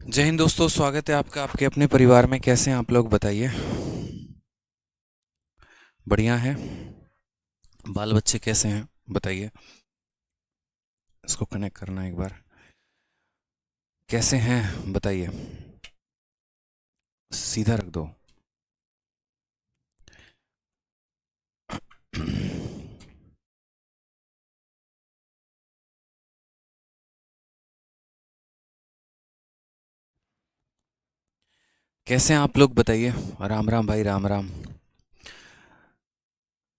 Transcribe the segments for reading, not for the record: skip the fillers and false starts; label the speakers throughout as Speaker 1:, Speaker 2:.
Speaker 1: जय हिंद दोस्तों, स्वागत है आपका आपके अपने परिवार में। कैसे हैं आप लोग, बताइए। बढ़िया है। बाल बच्चे कैसे हैं, बताइए। इसको कनेक्ट करना है एक बार। कैसे हैं बताइए। सीधा रख दो। कैसे हैं आप लोग, बताइए। राम राम भाई, राम राम।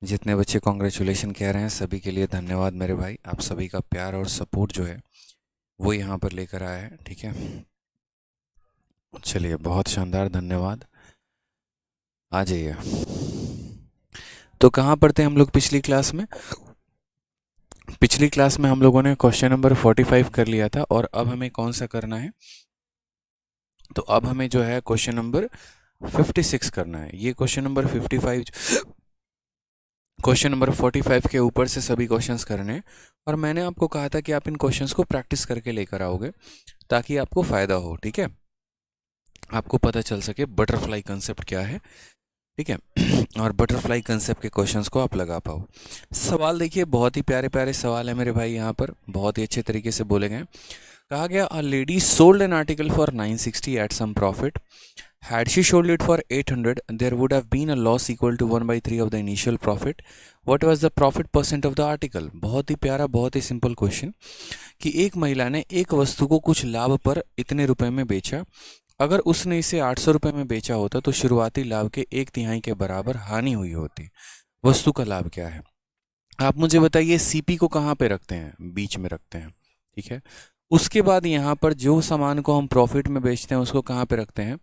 Speaker 1: जितने बच्चे कॉन्ग्रेचुलेशन कह रहे हैं सभी के लिए धन्यवाद मेरे भाई। आप सभी का प्यार और सपोर्ट जो है वो यहाँ पर लेकर आया है, ठीक है। चलिए, बहुत शानदार, धन्यवाद। आ जाइए। तो कहाँ पर थे हम लोग पिछली क्लास में? पिछली क्लास में हम लोगों ने क्वेश्चन नंबर 45 कर लिया था, और अब हमें कौन सा करना है? तो अब हमें जो है क्वेश्चन नंबर 56 करना है। ये क्वेश्चन नंबर 55, क्वेश्चन नंबर 45 के ऊपर से सभी क्वेश्चंस करने हैं। और मैंने आपको कहा था कि आप इन क्वेश्चंस को प्रैक्टिस करके लेकर आओगे ताकि आपको फ़ायदा हो, ठीक है। आपको पता चल सके बटरफ्लाई कंसेप्ट क्या है, ठीक है। और बटरफ्लाई कंसेप्ट के क्वेश्चंस को आप लगा पाओ। सवाल देखिए, बहुत ही प्यारे प्यारे सवाल है मेरे भाई। यहाँ पर बहुत ही अच्छे तरीके से बोले गए। कहा गया, a lady sold an article for 960 at some profit. Had she sold it for 800, there would have been a loss equal to 1/3 of the initial profit. What was the profit percent of the article? बहुत ही प्यारा, बहुत ही simple question कि एक महिला ने एक वस्तु को कुछ लाभ पर इतने रुपए में बेचा। अगर उसने इसे 800 रुपए में बेचा होता तो शुरुआती लाभ के 1/3 के बराबर हानि हुई होती। वस्तु का लाभ क्या है? आप मुझे बताइए, सीपी को कहाँ पे रखते हैं? बीच में रखते हैं, ठीक है। उसके बाद यहाँ पर जो सामान को हम प्रॉफिट में बेचते हैं उसको कहाँ पे रखते हैं?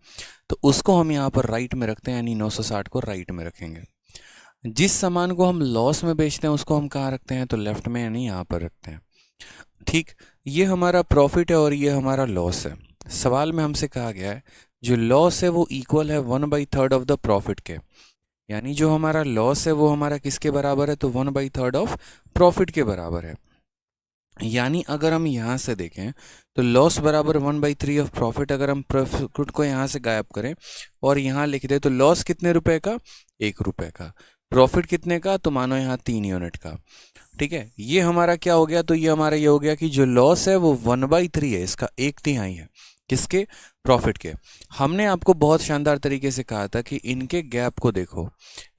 Speaker 1: तो उसको हम यहाँ पर राइट में रखते हैं, यानी 960 को राइट में रखेंगे। जिस सामान को हम लॉस में बेचते हैं उसको हम कहाँ रखते हैं? तो लेफ्ट में, यानी यहाँ पर रखते हैं, ठीक। ये हमारा प्रॉफिट है और ये हमारा लॉस है। सवाल में हमसे कहा गया है जो लॉस है वो इक्वल है 1/3 ऑफ द प्रॉफिट के, यानी जो हमारा लॉस है वो हमारा किसके बराबर है? तो 1/3 ऑफ प्रॉफिट के बराबर है। यानी अगर हम यहाँ से देखें तो लॉस बराबर 1/3 ऑफ प्रॉफिट। अगर हम प्रॉफिट को यहाँ से गायब करें और यहाँ लिख दें तो लॉस कितने रुपए का? 1 रुपए का। प्रॉफिट कितने का? तो मानो यहाँ 3 यूनिट का, ठीक है। ये हमारा क्या हो गया? तो ये हमारा ये हो गया कि जो लॉस है वो 1/3 है, इसका 1/3 है। किसके? प्रॉफिट के। हमने आपको बहुत शानदार तरीके से कहा था कि इनके गैप को देखो।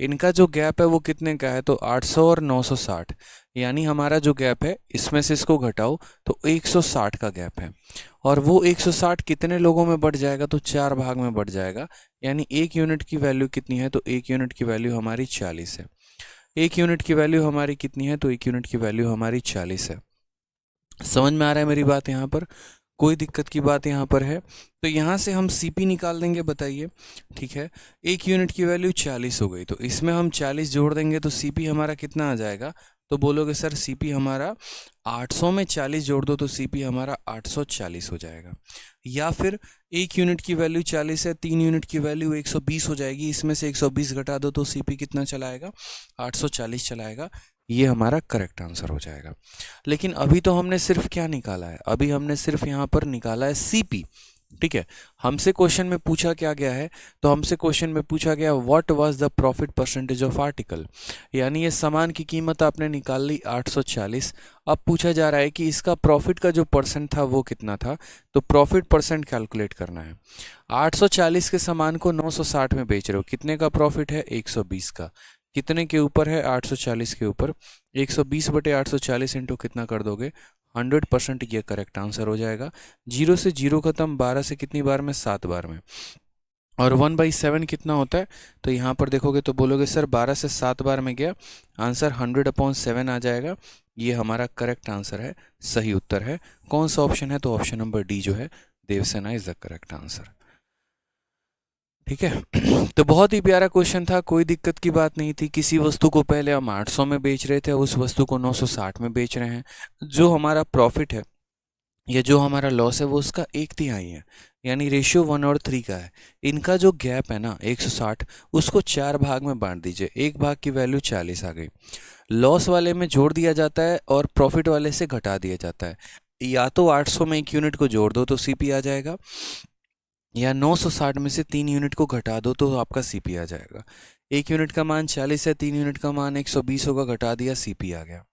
Speaker 1: इनका जो गैप है वो कितने का है? तो 800 और 960, यानी हमारा जो गैप है इसमें से इसको घटाओ तो 160 का गैप है। और वो 160 कितने लोगों में बढ़ जाएगा? तो 4 भाग में बढ़ जाएगा। यानी 1 यूनिट की वैल्यू कितनी है? तो 1 यूनिट की वैल्यू हमारी 40 है। 1 यूनिट की वैल्यू हमारी कितनी है? तो 1 यूनिट की वैल्यू हमारी 40 है। समझ में आ रहा है मेरी बात? यहाँ पर कोई दिक्कत की बात यहाँ पर है? तो यहाँ से हम सीपी निकाल देंगे, बताइए, ठीक है। 1 यूनिट की वैल्यू 40 हो गई, तो इसमें हम 40 जोड़ देंगे तो सीपी हमारा कितना आ जाएगा? तो बोलोगे सर सीपी हमारा 800 में 40 जोड़ दो तो सीपी हमारा 840 हो जाएगा। या फिर 1 यूनिट की वैल्यू 40 है, 3 यूनिट की वैल्यू 120 हो जाएगी, इसमें से 120 घटा दो तो सीपी कितना चलाएगा? 840 चलाएगा। ये हमारा करेक्ट आंसर हो जाएगा। लेकिन अभी तो हमने सिर्फ क्या निकाला है? अभी हमने सिर्फ यहाँ पर निकाला है सीपी, ठीक है। हमसे क्वेश्चन में पूछा क्या गया है? तो हमसे क्वेश्चन में पूछा गया what was the profit percentage of article, यानी ये सामान की कीमत आपने निकाल ली 840। अब पूछा जा रहा है कि इसका प्रॉफिट का जो परसेंट था वो कितना था। तो प्रॉफिट परसेंट कैलकुलेट करना है। 840 के सामान को 960 में बेच रहे हो, कितने का प्रॉफिट है? 120 का। कितने के ऊपर है? 840 के ऊपर। 120/840 इंटू कितना कर दोगे? 100%। ये करेक्ट आंसर हो जाएगा। 0 से 0 खत्म, 12 से कितनी बार में? 7 बार में। और 1/7 कितना होता है? तो यहाँ पर देखोगे तो बोलोगे सर 12 से 7 बार में गया, आंसर 100/7 आ जाएगा। ये हमारा करेक्ट आंसर है, सही उत्तर है। कौन सा ऑप्शन है? तो ऑप्शन नंबर डी जो है, Devasena, is the correct answer, ठीक है। तो बहुत ही प्यारा क्वेश्चन था, कोई दिक्कत की बात नहीं थी। किसी वस्तु को पहले हम 800 में बेच रहे थे, उस वस्तु को 960 में बेच रहे हैं। जो हमारा प्रॉफिट है या जो हमारा लॉस है वो उसका 1/3 है, यानी रेशियो 1 और 3 का है। इनका जो गैप है ना 160, उसको 4 भाग में बांट दीजिए। एक भाग की वैल्यू 40 आ गई, लॉस वाले में जोड़ दिया जाता है और प्रॉफिट वाले से घटा दिया जाता है। या तो 800 में एक यूनिट को जोड़ दो तो सीपी आ जाएगा, या 960 में से 3 यूनिट को घटा दो तो आपका सीपी आ जाएगा। एक यूनिट का मान 40 है, 3 यूनिट का मान 120 होगा, घटा दिया, सीपी आ गया।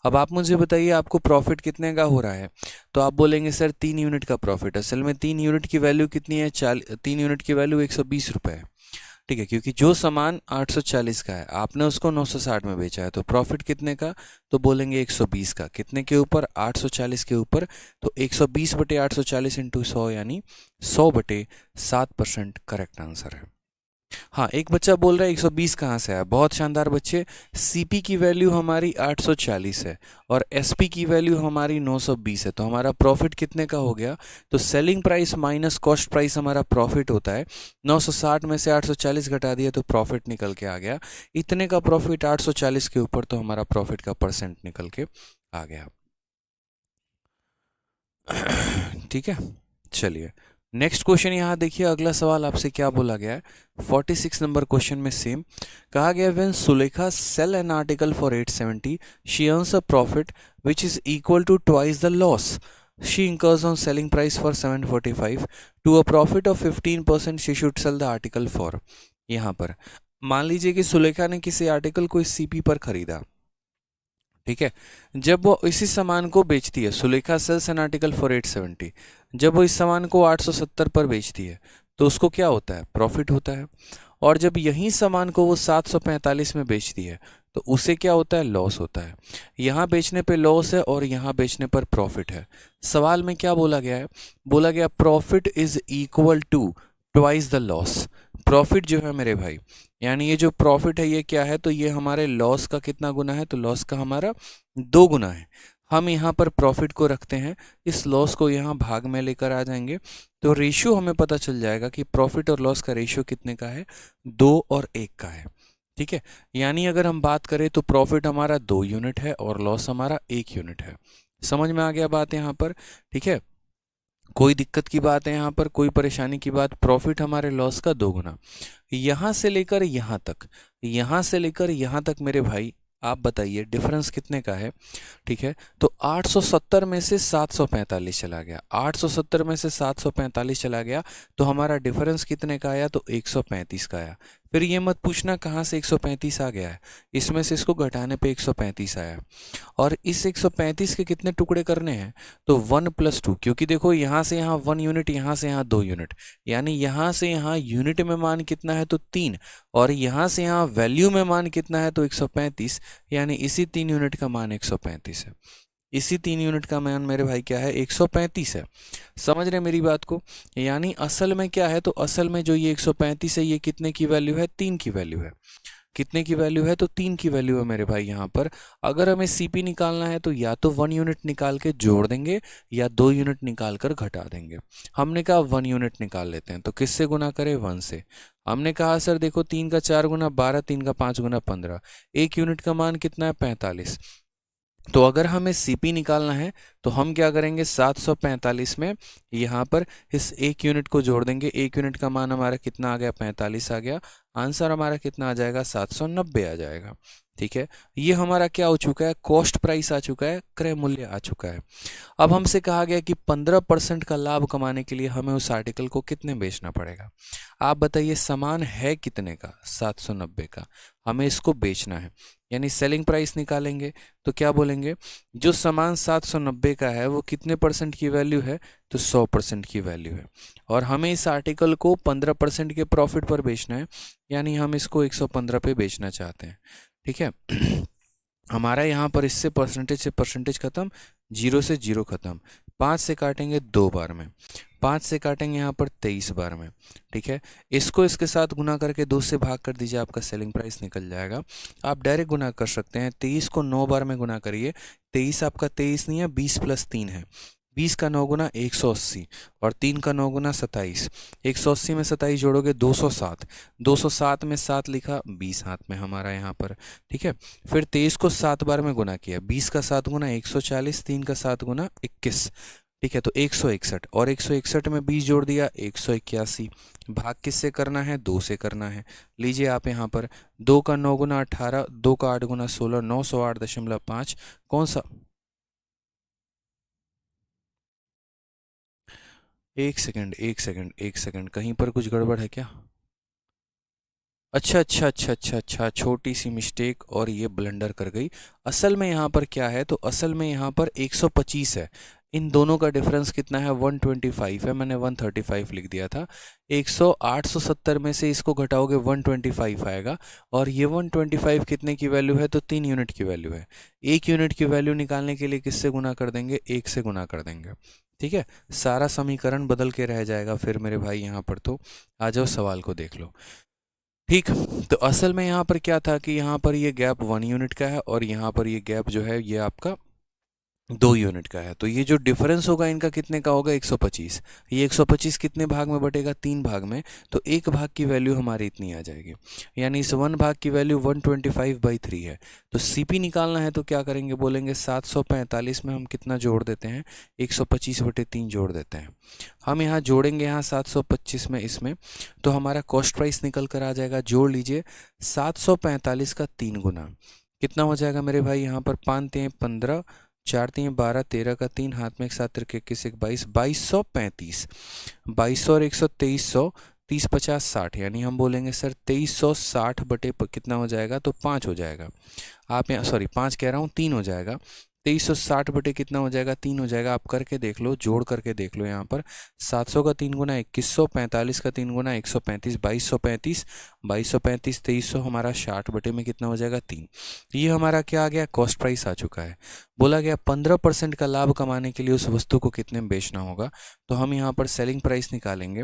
Speaker 1: अब आप मुझे बताइए आपको प्रॉफिट कितने का हो रहा है, तो आप बोलेंगे सर 3 यूनिट का प्रॉफिट। असल में 3 यूनिट की वैल्यू कितनी है, 3 यूनिट की वैल्यू 120 रुपये है, ठीक है, क्योंकि जो सामान 840 का है आपने उसको 960 में बेचा है, तो प्रॉफिट कितने का, तो बोलेंगे 120 का। कितने के ऊपर, 840 के ऊपर, तो 120 बटे 840 इंटू 100 यानी 100 बटे 7% करेक्ट आंसर है। हाँ, एक बच्चा बोल रहा है 120 कहाँ से आया, बहुत शानदार बच्चे। सीपी की वैल्यू हमारी 840 है और एसपी की वैल्यू हमारी 920 है, तो हमारा प्रॉफिट कितने का हो गया, तो selling price minus cost price हमारा प्रॉफिट होता है। 960 में से 840 घटा दिया तो प्रॉफिट निकल के आ गया। इतने का प्रॉफिट 840 के ऊपर, तो हमारा प्रॉफिट का परसेंट निकल के आ गया। ठीक है, चलिए नेक्स्ट क्वेश्चन यहाँ देखिए। अगला सवाल आपसे क्या बोला गया है, 46 नंबर क्वेश्चन में सेम कहा गया, when Sulekha sell an article for 870 she earns a profit which is equal to twice the loss she incurs on selling price for 745 to a profit of 15% she should sell the article for। यहाँ पर मान लीजिए कि सुलेखा ने किसी article को इस CP पर खरीदा, ठीक है। जब वो इसी सामान को बेचती है, Sulekha sells an article for 870, जब वो इस सामान को 870 पर बेचती है तो उसको क्या होता है, प्रॉफिट होता है। और जब यही सामान को वो 745 में बेचती है तो उसे क्या होता है, लॉस होता है। यहाँ बेचने पे लॉस है और यहाँ बेचने पर प्रॉफिट है। सवाल में क्या बोला गया है, बोला गया profit is equal to twice the loss. Profit जो है मेरे भाई, यानी ये जो प्रॉफिट है ये क्या है, तो ये हमारे लॉस का कितना गुना है, तो लॉस का हमारा 2 गुना है। हम यहाँ पर प्रॉफिट को रखते हैं, इस लॉस को यहाँ भाग में लेकर आ जाएंगे, तो रेशियो हमें पता चल जाएगा कि प्रॉफिट और लॉस का रेशियो कितने का है, 2 और 1 का है। ठीक है, यानी अगर हम बात करें तो प्रॉफिट हमारा 2 यूनिट है और लॉस हमारा 1 यूनिट है। समझ में आ गया बात यहाँ पर, ठीक है। कोई दिक्कत की बात है यहाँ पर, कोई परेशानी की बात, प्रॉफिट हमारे लॉस का 2 गुना। यहाँ से लेकर यहाँ तक, यहाँ से लेकर यहाँ तक मेरे भाई आप बताइए डिफरेंस कितने का है, ठीक है। तो 870 में से 745 चला गया, 870 में से 745 चला गया, तो हमारा डिफरेंस कितने का आया, तो 135 का आया। फिर ये मत पूछना कहाँ से 135 आ गया है, इसमें से इसको घटाने पे 135 आया। और इस 135 के कितने टुकड़े करने हैं, तो 1 + 2, क्योंकि देखो यहाँ से यहाँ 1 यूनिट, यहाँ से यहाँ 2 यूनिट, यानी यहाँ से यहाँ यूनिट में मान कितना है, तो 3, और यहाँ से यहाँ वैल्यू में मान कितना है, तो 135, यानी इसी 3 यूनिट का मान 135 है। इसी 3 यूनिट का मान मेरे भाई क्या है, 135 है। समझ रहे मेरी बात को, यानी असल में क्या है, तो असल में जो ये 135 है ये कितने की वैल्यू है, 3 की वैल्यू है। कितने की वैल्यू है, तो 3 की वैल्यू है मेरे भाई। यहाँ पर अगर हमें सीपी निकालना है तो या तो 1 यूनिट निकाल के जोड़ देंगे या 2 यूनिट निकाल कर घटा देंगे। हमने कहा 1 यूनिट निकाल लेते हैं, तो किससे गुना करें, 1 से। हमने कहा सर देखो 3 का 4 गुना 12, 3 का 5 गुना 15, 1 यूनिट का मान कितना है, 45। तो अगर हमें सीपी निकालना है तो हम क्या करेंगे, 745 में यहाँ पर इस 1 यूनिट को जोड़ देंगे। 1 यूनिट का मान हमारा कितना आ गया, 45 आ गया। आंसर हमारा कितना आ जाएगा, 790 आ जाएगा। ठीक है, ये हमारा क्या हो चुका है, कॉस्ट प्राइस आ चुका है, क्रय मूल्य आ चुका है। अब हमसे कहा गया कि 15% का लाभ कमाने के लिए हमें उस आर्टिकल को कितने बेचना पड़ेगा। आप बताइए सामान है कितने का, 790 का, हमें इसको बेचना है, यानी सेलिंग प्राइस निकालेंगे। तो क्या बोलेंगे, जो सामान 790 का है वो कितने % की वैल्यू है, तो 100% की वैल्यू है। और हमें इस आर्टिकल को 15% के प्रॉफिट पर बेचना है, यानी हम इसको 115 पे बेचना चाहते हैं। ठीक है, हमारा यहाँ पर इससे परसेंटेज से परसेंटेज खत्म, 0 से 0 खत्म। 5 से काटेंगे 2 बार में, 5 से काटेंगे यहाँ पर 23 बार में। ठीक है, इसको इसके साथ गुना करके 2 से भाग कर दीजिए, आपका सेलिंग प्राइस निकल जाएगा। आप डायरेक्ट गुना कर सकते हैं, 23 को 9 बार में गुना करिए। 23 आपका 23 नहीं है, 20 + 3 है। 20 का 9 गुना 180 और 3 का 9 गुना 27। 180 में 27 जोड़ोगे 207, 207 में 7 लिखा, 20 हाथ में हमारा यहाँ पर। ठीक है, फिर 23 को 7 बार में गुना किया, 20 का 7 गुना 140, 3 का 7 गुना 21। ठीक है, तो 161 और 161 में 20 जोड़ दिया, 181। भाग किससे करना है, 2 से करना है। लीजिए आप यहाँ पर 2 का 9 गुना 18, 2 का 8 गुना 16, 908.5। कौन सा एक सेकंड, एक सेकंड, एक सेकंड, कहीं पर कुछ गड़बड़ है क्या? अच्छा अच्छा अच्छा अच्छा अच्छा, छोटी सी मिस्टेक और ये ब्लंडर कर गई। असल में यहाँ पर क्या है, तो असल में यहाँ पर 125 है। इन दोनों का डिफरेंस कितना है? 125 है, मैंने 135 लिख दिया था। 100 870 में से इसको घटाओगे 125 आएगा। और ये 125 कितने की वैल्यू है? तो 3 यूनिट की वैल्यू है। 1 यूनिट की वैल्यू निकालने के लिए किससे गुना कर देंगे? 1 से गुना कर देंगे। ठीक है, सारा समीकरण बदल के रह जाएगा फिर मेरे भाई यहाँ पर। तो आ जाओ सवाल को देख लो। ठीक, तो असल में यहाँ पर क्या था कि यहाँ पर ये गैप 1 यूनिट का है और यहाँ पर ये गैप जो है ये आपका 2 यूनिट का है। तो ये जो डिफरेंस होगा इनका कितने का होगा? 125। ये 125 कितने भाग में बटेगा? 3 भाग में। तो एक भाग की वैल्यू हमारी इतनी आ जाएगी, यानी इस 1 भाग की वैल्यू 125/3 है। तो सीपी निकालना है तो क्या करेंगे? बोलेंगे 745 में हम कितना जोड़ देते हैं? 125/3 जोड़ देते हैं। हम यहाँ जोड़ेंगे, यहाँ 725 में इसमें, तो हमारा कॉस्ट प्राइस निकल कर आ जाएगा। जोड़ लीजिए 745 का 3 गुना कितना हो जाएगा मेरे भाई? यहाँ पर 5×3 = 15, 4×3 = 12, 13 का 3, हाथ में एक 7 तिरके 21 एक 22, 2235। 2200 और 100 2300, 30 50 60, यानी हम बोलेंगे सर 2360 कितना हो जाएगा? तो 5 हो जाएगा। आप यहाँ, सॉरी 5 कह रहा हूँ, 3 हो जाएगा। 2360 कितना हो जाएगा? 3 हो जाएगा। आप करके देख लो, जोड़ करके देख लो। यहाँ पर 700 का 3 गुना 2100, 45 का 3 गुना 135, 2235, 2235, 2300, हमारा 60 में कितना हो जाएगा? 3। ये हमारा क्या आ गया? कॉस्ट प्राइस आ चुका है। बोला गया 15% का लाभ कमाने के लिए उस वस्तु को कितने में बेचना होगा। तो हम यहाँ पर सेलिंग प्राइस निकालेंगे।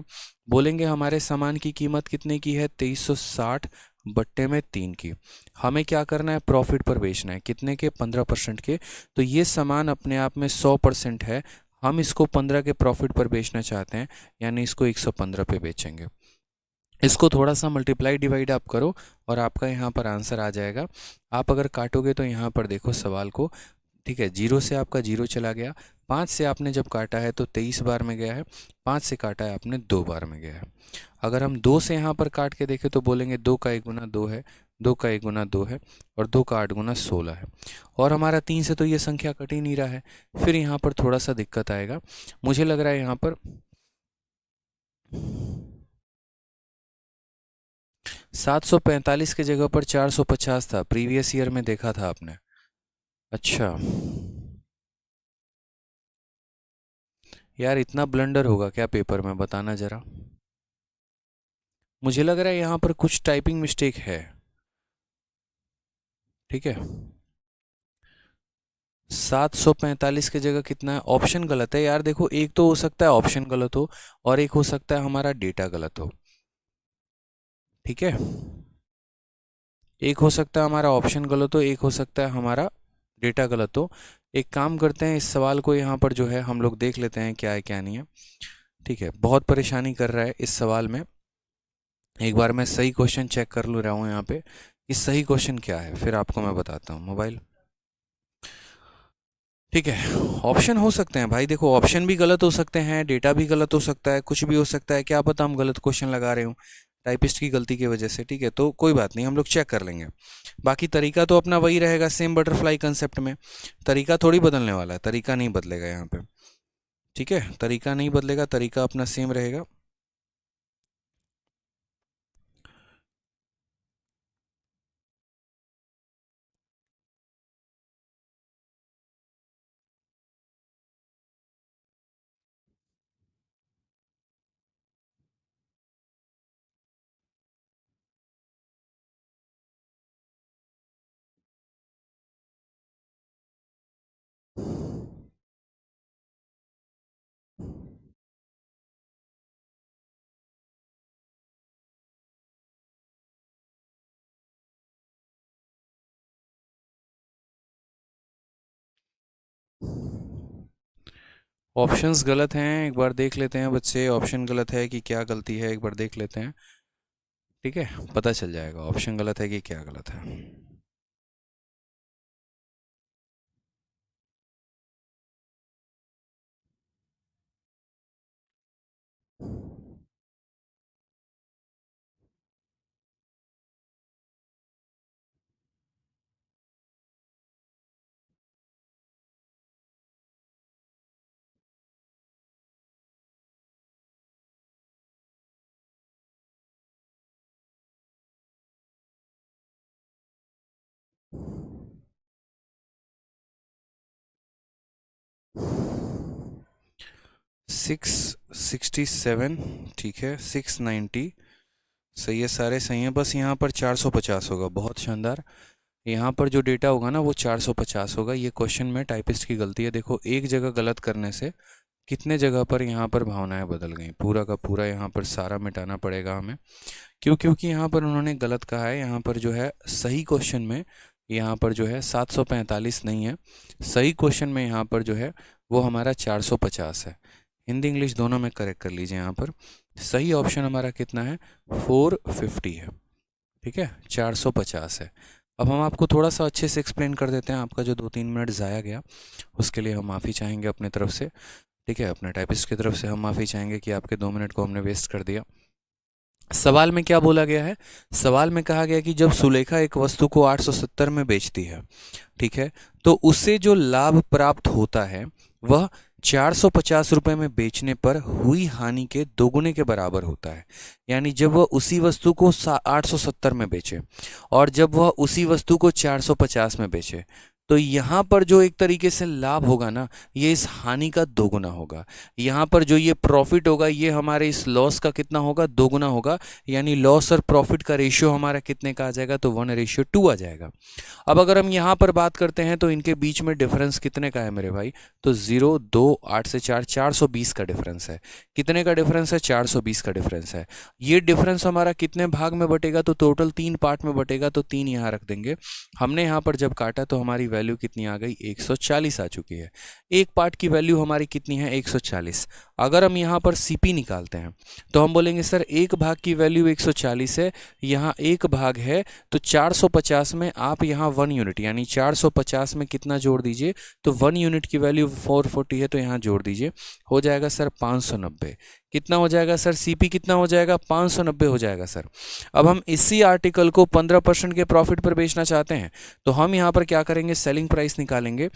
Speaker 1: बोलेंगे हमारे सामान की कीमत कितने की है? 2360/3 की। हमें क्या करना है? प्रॉफिट पर बेचना है। कितने के? 15% के। तो ये सामान अपने आप में 100% है। हम इसको 15 के प्रॉफिट पर बेचना चाहते हैं, यानी इसको 115 पे बेचेंगे। इसको थोड़ा सा मल्टीप्लाई डिवाइड आप करो और आपका यहाँ पर आंसर आ जाएगा। आप अगर काटोगे तो यहाँ पर देखो सवाल को, ठीक है, 0 से आपका 0 चला गया। 5 से आपने जब काटा है तो 23 बार में गया है। 5 से काटा है आपने 2 बार में गया है। अगर हम 2 से यहाँ पर काट के देखें तो बोलेंगे 2 का 1 गुना 2 है, 2 का 1 गुना 2 है, और 2 का 8 गुना 16 है। और हमारा 3 से तो ये संख्या कट ही नहीं रहा है। फिर यहाँ पर थोड़ा सा दिक्कत आएगा। मुझे लग रहा है यहाँ पर 745 की जगह पर 450 था, प्रीवियस ईयर में देखा था आपने। अच्छा यार, इतना ब्लंडर होगा क्या पेपर में? बताना जरा। मुझे लग रहा है यहाँ पर कुछ टाइपिंग मिस्टेक है। ठीक है, 745 की जगह कितना है? ऑप्शन गलत है यार। देखो, एक तो हो सकता है ऑप्शन गलत हो, और एक हो सकता है हमारा डेटा गलत हो। ठीक है, एक हो सकता है हमारा ऑप्शन गलत हो, एक हो सकता है हमारा डेटा गलत हो। एक काम करते हैं, इस सवाल को यहाँ पर जो है हम लोग देख लेते हैं क्या है क्या नहीं है। ठीक है, बहुत परेशानी कर रहा है इस सवाल में। एक बार मैं सही क्वेश्चन चेक कर लू रहा हूँ यहाँ पे कि सही क्वेश्चन क्या है, फिर आपको मैं बताता हूँ। मोबाइल, ठीक है। ऑप्शन हो सकते हैं भाई, देखो ऑप्शन भी गलत हो सकते हैं, डेटा भी गलत हो सकता है, कुछ भी हो सकता है, क्या पता हम गलत क्वेश्चन लगा रहे हो टाइपिस्ट की गलती की वजह से। ठीक है, तो कोई बात नहीं, हम लोग चेक कर लेंगे। बाकी तरीका तो अपना वही रहेगा, सेम बटरफ्लाई कंसेप्ट में। तरीका थोड़ी बदलने वाला है, तरीका नहीं बदलेगा यहाँ पे। ठीक है, तरीका नहीं बदलेगा, तरीका अपना सेम रहेगा। ऑप्शंस गलत हैं, एक बार देख लेते हैं बच्चे। ऑप्शन गलत है कि क्या गलती है, एक बार देख लेते हैं। ठीक है, पता चल जाएगा ऑप्शन गलत है कि क्या गलत है। 667, ठीक है, 690, सही है, सारे सही हैं, बस यहाँ पर 450 होगा। बहुत शानदार। यहाँ पर जो डेटा होगा ना वो 450 होगा। ये क्वेश्चन में टाइपिस्ट की गलती है। देखो एक जगह गलत करने से कितने जगह पर यहाँ पर भावनाएं बदल गई, पूरा का पूरा यहाँ पर सारा मिटाना पड़ेगा हमें। क्योंकि यहाँ पर उन्होंने गलत कहा है। यहाँ पर जो है सही क्वेश्चन में यहाँ पर जो है 745 नहीं है, सही क्वेश्चन में यहाँ पर जो है वो हमारा 450 है। हिंदी इंग्लिश दोनों में करेक्ट कर लीजिए। यहाँ पर सही ऑप्शन हमारा कितना है, 450 है, ठीक है, 450 है। अब हम आपको थोड़ा सा अच्छे से एक्सप्लेन कर देते हैं। आपका जो 2-3 मिनट ज़ाया गया उसके लिए हम माफ़ी चाहेंगे अपने तरफ से, ठीक है, अपने टाइपिस्ट की तरफ से हम माफ़ी चाहेंगे कि आपके 2 मिनट को हमने वेस्ट कर दिया। सवाल में क्या बोला गया है, सवाल में कहा गया कि जब सुलेखा एक वस्तु को 870 में बेचती है, ठीक है, तो उसे जो लाभ प्राप्त होता है वह 450 रुपये में बेचने पर हुई हानि के दोगुने के बराबर होता है। यानी जब वह उसी वस्तु को 870 में बेचे और जब वह उसी वस्तु को 450 में बेचे, तो यहाँ पर जो एक तरीके से लाभ होगा ना, ये इस हानि का दोगुना होगा। यहाँ पर जो ये प्रॉफिट होगा ये हमारे इस लॉस का कितना होगा, दोगुना होगा। यानी लॉस और प्रॉफिट का रेशियो हमारा कितने का आ जाएगा, तो 1:2 आ जाएगा। अब अगर हम यहाँ पर बात करते हैं तो इनके बीच में डिफरेंस कितने का है मेरे भाई, तो 0, 2, 8 से 4, 420 का डिफरेंस है। कितने का डिफरेंस है, 420 का डिफरेंस है। ये डिफरेंस हमारा कितने भाग में बटेगा, तो टोटल 3 पार्ट में बटेगा, तो 3 यहाँ रख देंगे। हमने यहाँ पर जब काटा तो हमारी वैल्यू कितनी आ गई, 140 आ चुकी है। एक पार्ट की वैल्यू हमारी कितनी है, 140। अगर हम यहाँ पर सीपी निकालते हैं तो हम बोलेंगे सर एक भाग की वैल्यू 140 है, यहाँ एक भाग है, तो 450 में आप यहाँ 1 यूनिट यानी 450 में कितना जोड़ दीजिए, तो 1 यूनिट की वैल्यू 440 है, तो यहाँ जोड़ दीजिए, हो जाएगा सर 590। कितना हो जाएगा सर, सीपी कितना हो जाएगा, 590 हो जाएगा सर। अब हम इसी आर्टिकल को 15% के प्रॉफिट पर बेचना चाहते हैं, तो हम यहाँ पर क्या करेंगे, सेलिंग प्राइस निकालेंगे,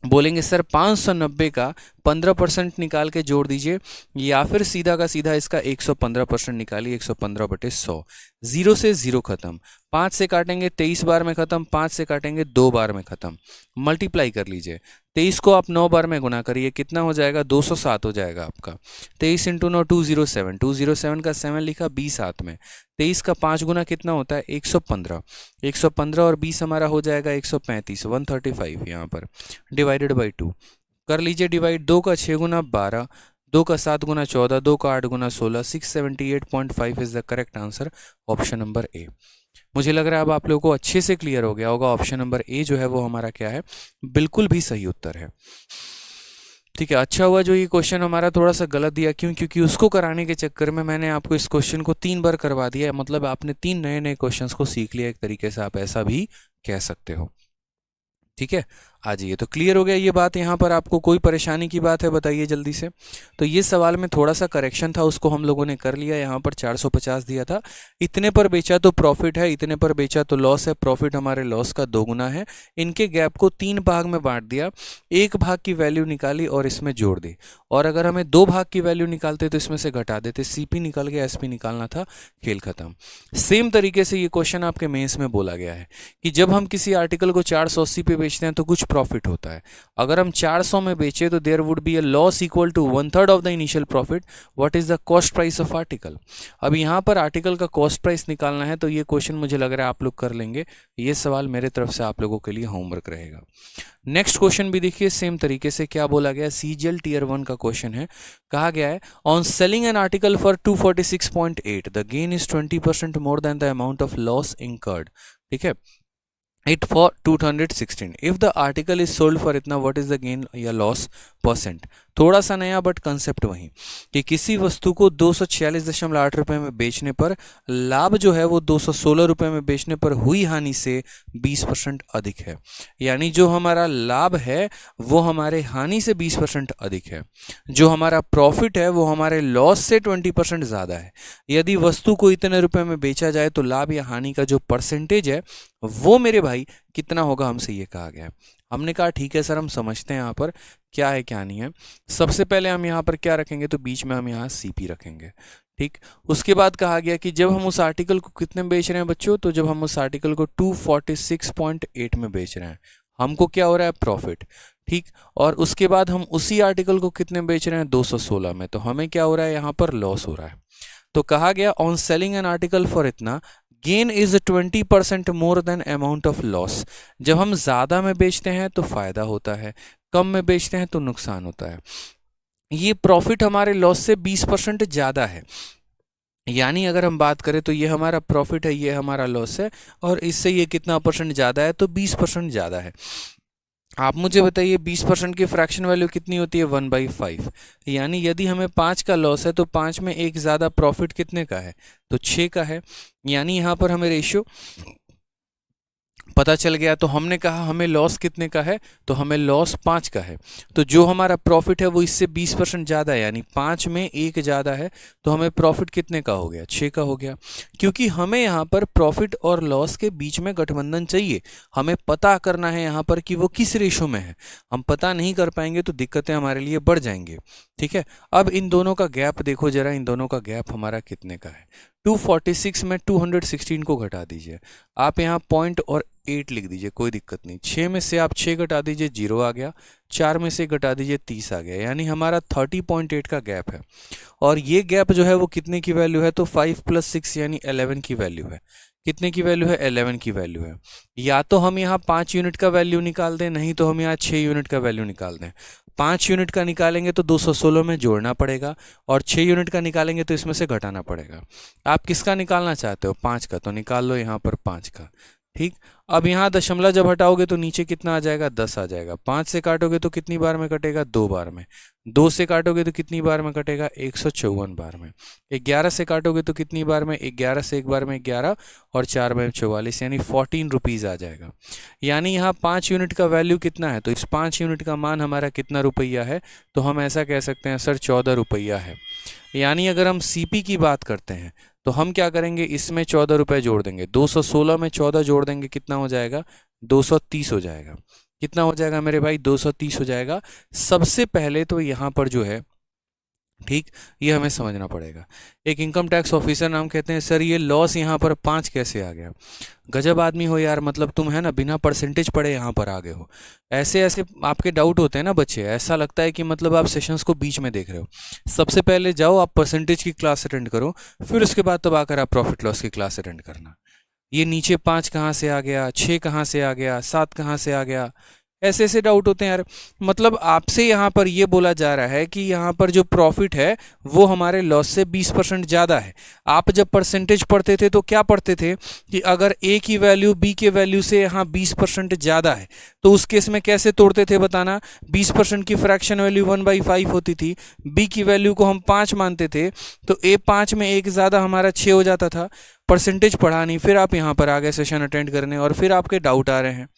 Speaker 1: बोलेंगे सर 590 का 15% निकाल के जोड़ दीजिए, या फिर सीधा का सीधा इसका 115% निकालिए, 115/100, 0 से 0 खत्म, 5 से काटेंगे 23 बार में खत्म, 5 से काटेंगे 2 बार में खत्म, मल्टीप्लाई कर लीजिए। 23 को आप 9 बार में गुना करिए, कितना हो जाएगा, 207 हो जाएगा आपका। 23 × 9 207, 207 का 7 लिखा, 20 हाथ में, 23 का 5 गुना कितना होता है, 115, 115 और 20 हमारा हो जाएगा 135, 135 यहाँ पर डिवाइडेड बाई 2 कर लीजिए डिवाइड। 2 का 6 गुना 12, 2 का 7 गुना 14, 2 का 8 गुना 16, 678.5 is the correct answer, option number ए। मुझे लग रहा है अब आप लोगों को अच्छे से क्लियर हो गया होगा, ऑप्शन नंबर ए जो है वो हमारा क्या है, बिल्कुल भी सही उत्तर है। ठीक है, अच्छा हुआ जो ये क्वेश्चन हमारा थोड़ा सा गलत दिया, क्यों, क्योंकि उसको कराने के चक्कर में मैंने आपको इस क्वेश्चन को 3 बार करवा दिया, मतलब आपने 3 नए नए क्वेश्चंस को सीख लिया, एक तरीके से आप ऐसा भी कह सकते हो। ठीक है, आ जाइए, तो क्लियर हो गया ये बात। यहाँ पर आपको कोई परेशानी की बात है, बताइए जल्दी से। तो ये सवाल में थोड़ा सा करेक्शन था, उसको हम लोगों ने कर लिया। यहाँ पर 450 दिया था, इतने पर बेचा तो प्रॉफिट है, इतने पर बेचा तो लॉस है, प्रॉफिट हमारे लॉस का दोगुना है। इनके गैप को 3 भाग में बांट दिया, एक भाग की वैल्यू निकाली और इसमें जोड़ दी, और अगर हमें 2 भाग की वैल्यू निकालते तो इसमें से घटा देते, सीपी निकल गया, एसपी निकालना था, खेल खत्म। सेम तरीके से ये क्वेश्चन आपके मेंस में बोला गया है कि जब हम किसी आर्टिकल को 480 पे बेचते हैं तो कुछ प्रॉफिट होता है। अगर हम 400 में बेचे तो there would be a loss equal to 1/3 of the initial profit. What is the cost price of article. अब यहाँ पर आर्टिकल का कॉस्ट प्राइस निकालना है, तो ये क्वेश्चन मुझे लग रहा है आप लोग कर लेंगे। ये सवाल मेरे तरफ से आप लोगों के लिए होमवर्क रहेगा। नेक्स्ट क्वेश्चन भी देखिए सेम तरीके से क्या बोला गया, सीजीएल टीयर 1 का क्वेश्चन है। कहा गया है on selling an article for 246.8 the gain is 20% more then the amount of loss incurred. ठीक है, it for 216 if the article is sold for इतना, व्हाट इज द गेन या लॉस परसेंट। थोड़ा सा नया बट कंसेप्ट वही कि किसी वस्तु को 246.8 रुपए में बेचने पर लाभ जो है वो 216 रुपए में बेचने पर हुई हानि से 20% अधिक है। यानी जो हमारा लाभ है वो हमारे हानि से 20% अधिक है, जो हमारा प्रॉफिट है वो हमारे लॉस से 20% ज़्यादा है। यदि वस्तु को इतने रुपए में बेचा जाए तो लाभ या हानि का जो परसेंटेज है वो मेरे भाई कितना होगा, हमसे ये कहा गया है। हमने कहा ठीक है सर, हम समझते हैं यहाँ पर क्या है क्या नहीं है। सबसे पहले हम यहाँ पर क्या रखेंगे, तो बीच में हम यहाँ सीपी रखेंगे। ठीक, उसके बाद कहा गया कि जब हम उस आर्टिकल को कितने में बेच रहे हैं बच्चों, तो जब हम उस आर्टिकल को 246.8 में बेच रहे हैं, हमको क्या हो रहा है, प्रॉफिट। ठीक। और उसके बाद हम उसी आर्टिकल को कितने बेच रहे हैं, 216 में, तो हमें क्या हो रहा है, यहाँ पर लॉस हो रहा है। तो कहा गया on selling an article for इतना gain is 20% more than amount of loss. जब हम ज्यादा में बेचते हैं तो फायदा होता है, कम में बेचते हैं तो नुकसान होता है। ये प्रॉफिट हमारे लॉस से 20% ज्यादा है, यानी अगर हम बात करें तो ये हमारा प्रॉफिट है, ये हमारा लॉस है, और इससे ये कितना परसेंट ज्यादा है, तो 20% ज्यादा है। आप मुझे बताइए 20% की फ्रैक्शन वैल्यू कितनी होती है, 1/5। यानी यदि हमें 5 का लॉस है तो 5 में एक ज़्यादा प्रॉफिट कितने का है, तो 6 का है। यानी यहाँ पर हमें रेशियो पता चल गया। तो हमने कहा हमें लॉस कितने का है, तो हमें लॉस 5 का है। तो जो हमारा प्रॉफिट है वो इससे 20% ज़्यादा है, यानी 5 में एक ज़्यादा है, तो हमें प्रॉफिट कितने का हो गया, 6 का हो गया। क्योंकि हमें यहाँ पर प्रॉफिट और लॉस के बीच में गठबंधन चाहिए, हमें पता करना है यहाँ पर कि वो किस रेशो में है। हम पता नहीं कर पाएंगे तो दिक्कतें हमारे लिए बढ़ जाएंगे। ठीक है, अब इन दोनों का गैप देखो जरा, इन दोनों का गैप हमारा कितने का है। 246 में 216 को घटा दीजिए, आप यहाँ पॉइंट और 8 लिख दीजिए, कोई दिक्कत नहीं। 6 में से आप 6 घटा दीजिए, 0 आ गया। 4 में से घटा दीजिए, 30 आ गया। यानी हमारा 30.8 का गैप है। और ये गैप जो है वो कितने की वैल्यू है, तो 5 + 6 यानी 11 की वैल्यू है। कितने की वैल्यू है, 11 की वैल्यू है। या तो हम यहाँ 5 यूनिट का वैल्यू निकाल दें, नहीं तो हम यहाँ 6 यूनिट का वैल्यू निकाल दें। 5 यूनिट का निकालेंगे तो 216 में जोड़ना पड़ेगा, और 6 यूनिट का निकालेंगे तो इसमें से घटाना पड़ेगा। आप किसका निकालना चाहते हो, 5 का, तो निकाल लो यहाँ पर 5 का। ठीक। अब यहाँ दशमलव जब हटाओगे तो नीचे कितना आ जाएगा, 10 आ जाएगा। 5 से काटोगे तो कितनी बार में कटेगा, 2 बार में। 2 से काटोगे तो कितनी बार में कटेगा, 154 बार में। 11 से काटोगे तो कितनी बार में, 11 से एक बार में 11, और 4 में 44, यानी 14 रुपीज़ आ जाएगा। यानी यहाँ 5 यूनिट का वैल्यू कितना है, तो इस 5 यूनिट का मान हमारा कितना रुपया है, तो हम ऐसा कह सकते हैं सर 14 रुपया है। यानी अगर हम सीपी की बात करते हैं तो हम क्या करेंगे, इसमें 14 रुपए जोड़ देंगे। 216 में 14 जोड़ देंगे, कितना हो जाएगा, 230 हो जाएगा। कितना हो जाएगा मेरे भाई, 230 हो जाएगा। सबसे पहले तो यहाँ पर जो है, ठीक, ये हमें समझना पड़ेगा। एक इनकम टैक्स ऑफिसर नाम कहते हैं, सर ये लॉस यहाँ पर 5 कैसे आ गया। गजब आदमी हो यार, मतलब तुम है ना बिना परसेंटेज पढ़े यहाँ पर आ गए हो। ऐसे ऐसे आपके डाउट होते हैं ना बच्चे, ऐसा लगता है कि मतलब आप सेशंस को बीच में देख रहे हो। सबसे पहले जाओ आप परसेंटेज की क्लास अटेंड करो, फिर उसके बाद तब आकर आप प्रॉफिट लॉस की क्लास अटेंड करना। ये नीचे 5 कहाँ से आ गया, 6 कहाँ से आ गया, 7 कहाँ से आ गया, ऐसे ऐसे डाउट होते हैं यार। मतलब आपसे यहाँ पर ये बोला जा रहा है कि यहाँ पर जो प्रॉफिट है वो हमारे लॉस से 20% ज़्यादा है। आप जब परसेंटेज पढ़ते थे तो क्या पढ़ते थे कि अगर ए की वैल्यू बी के वैल्यू से यहाँ 20% ज़्यादा है तो उस केस में कैसे तोड़ते थे बताना। 20% की फ्रैक्शन वैल्यू 1/5 होती थी, बी की वैल्यू को हम 5 मानते थे, तो ए 5 में एक ज़्यादा हमारा 6 हो जाता था। परसेंटेज पढ़ा नहीं, फिर आप यहाँ पर आ गए सेशन अटेंड करने, और फिर आपके डाउट आ रहे हैं।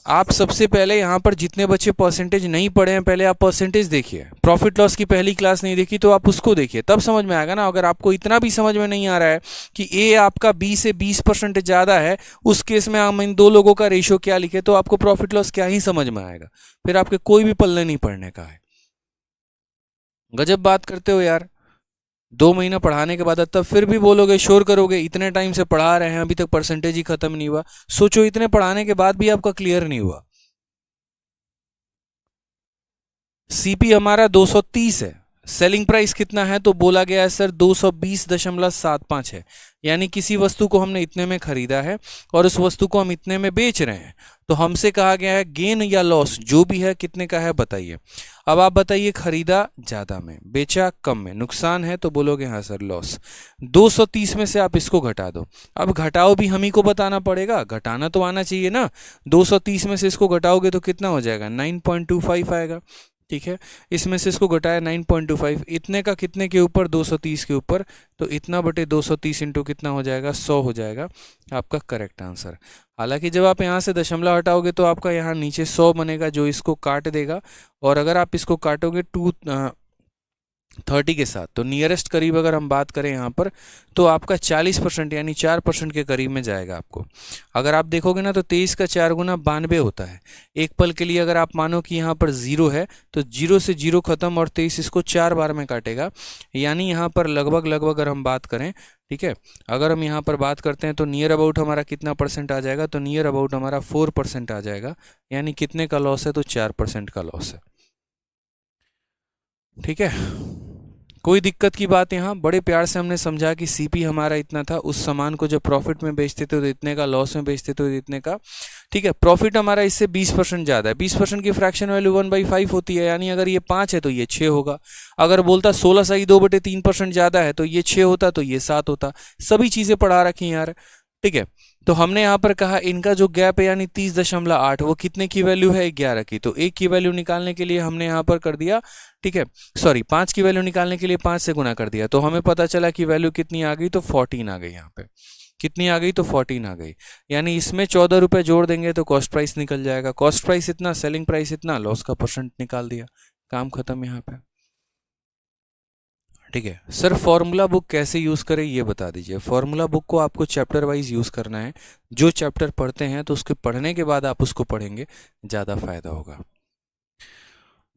Speaker 1: आप सबसे पहले यहाँ पर जितने बच्चे परसेंटेज नहीं पढ़े हैं, पहले आप परसेंटेज देखिए। प्रॉफिट लॉस की पहली क्लास नहीं देखी तो आप उसको देखिए, तब समझ में आएगा ना। अगर आपको इतना भी समझ में नहीं आ रहा है कि ए आपका बी से 20% ज़्यादा है, उस केस में हम इन दो लोगों का रेशियो क्या लिखे, तो आपको प्रॉफिट लॉस क्या ही समझ में आएगा। फिर आपके कोई भी पल्ले नहीं पढ़ने का है। गजब बात करते हो यार, 2 महीना पढ़ाने के बाद तब फिर भी बोलोगे, शोर करोगे, इतने टाइम से पढ़ा रहे हैं अभी तक परसेंटेज ही खत्म नहीं हुआ। सोचो इतने पढ़ाने के बाद भी आपका क्लियर नहीं हुआ। सीपी हमारा 230 है, सेलिंग प्राइस कितना है, तो बोला गया है सर 220.75 है। यानी किसी वस्तु को हमने इतने में खरीदा है और उस वस्तु को हम इतने में बेच रहे हैं, तो हमसे कहा गया है गेन या लॉस जो भी है कितने का है बताइए। अब आप बताइए, खरीदा ज्यादा में, बेचा कम में, नुकसान है, तो बोलोगे हाँ सर लॉस। 230 में से आप इसको घटा दो। अब घटाओ भी हम ही को बताना पड़ेगा, घटाना तो आना चाहिए ना। 230 में से इसको घटाओगे तो कितना हो जाएगा, 9.25 आएगा। ठीक है, इसमें से इसको घटाया 9.25, इतने का कितने के ऊपर, 230 के ऊपर, तो इतना बटे 230 इंटू कितना हो जाएगा, 100 हो जाएगा आपका करेक्ट आंसर। हालांकि जब आप यहाँ से दशमलव हटाओगे तो आपका यहाँ नीचे 100 बनेगा जो इसको काट देगा, और अगर आप इसको काटोगे 30 के साथ, तो नियरेस्ट करीब अगर हम बात करें यहाँ पर तो आपका 40% यानी 4% के करीब में जाएगा आपको। अगर आप देखोगे ना तो 23 का 4 गुना 92 होता है। एक पल के लिए अगर आप मानो कि यहाँ पर 0 है तो 0 से 0 खत्म और 23 इसको 4 बार में काटेगा, यानी यहाँ पर लगभग अगर हम बात करें, ठीक है, अगर हम यहाँ पर बात करते हैं तो नियर अबाउट हमारा कितना परसेंट आ जाएगा, तो नियर अबाउट हमारा 4% आ जाएगा। यानी कितने का लॉस है, तो 4% का लॉस है। ठीक है, कोई दिक्कत की बात यहाँ बड़े प्यार से हमने समझा कि सीपी हमारा इतना था, उस सामान को जब प्रॉफिट में बेचते थे तो इतने का, लॉस में बेचते थे तो इतने का। ठीक है, प्रॉफिट हमारा इससे 20% ज़्यादा है। 20% की फ्रैक्शन वैल्यू 1/5 होती है, यानी अगर ये 5 है तो ये 6 होगा। अगर बोलता 16/2/3% ज़्यादा है तो ये 6 होता, तो ये 7 होता। सभी चीज़ें पढ़ा रखी हैं यार। ठीक है, तो हमने यहाँ पर कहा इनका जो गैप है यानी 30.8, वो कितने की वैल्यू है, 11 की। तो 1 की वैल्यू निकालने के लिए हमने यहाँ पर कर दिया, ठीक है, सॉरी 5 की वैल्यू निकालने के लिए 5 से गुना कर दिया, तो हमें पता चला कि वैल्यू कितनी आ गई, तो 14 आ गई। यहाँ पे कितनी आ गई, तो 14 आ गई। यानी इसमें 14 रुपये जोड़ देंगे तो कॉस्ट प्राइस निकल जाएगा। कॉस्ट प्राइस इतना, सेलिंग प्राइस इतना, लॉस का परसेंट निकाल दिया, काम खत्म यहाँ पे। ठीक है सर, फॉर्मूला बुक कैसे यूज़ करें ये बता दीजिए। फॉर्मूला बुक को आपको चैप्टर वाइज यूज़ करना है। जो चैप्टर पढ़ते हैं तो उसके पढ़ने के बाद आप उसको पढ़ेंगे, ज़्यादा फायदा होगा।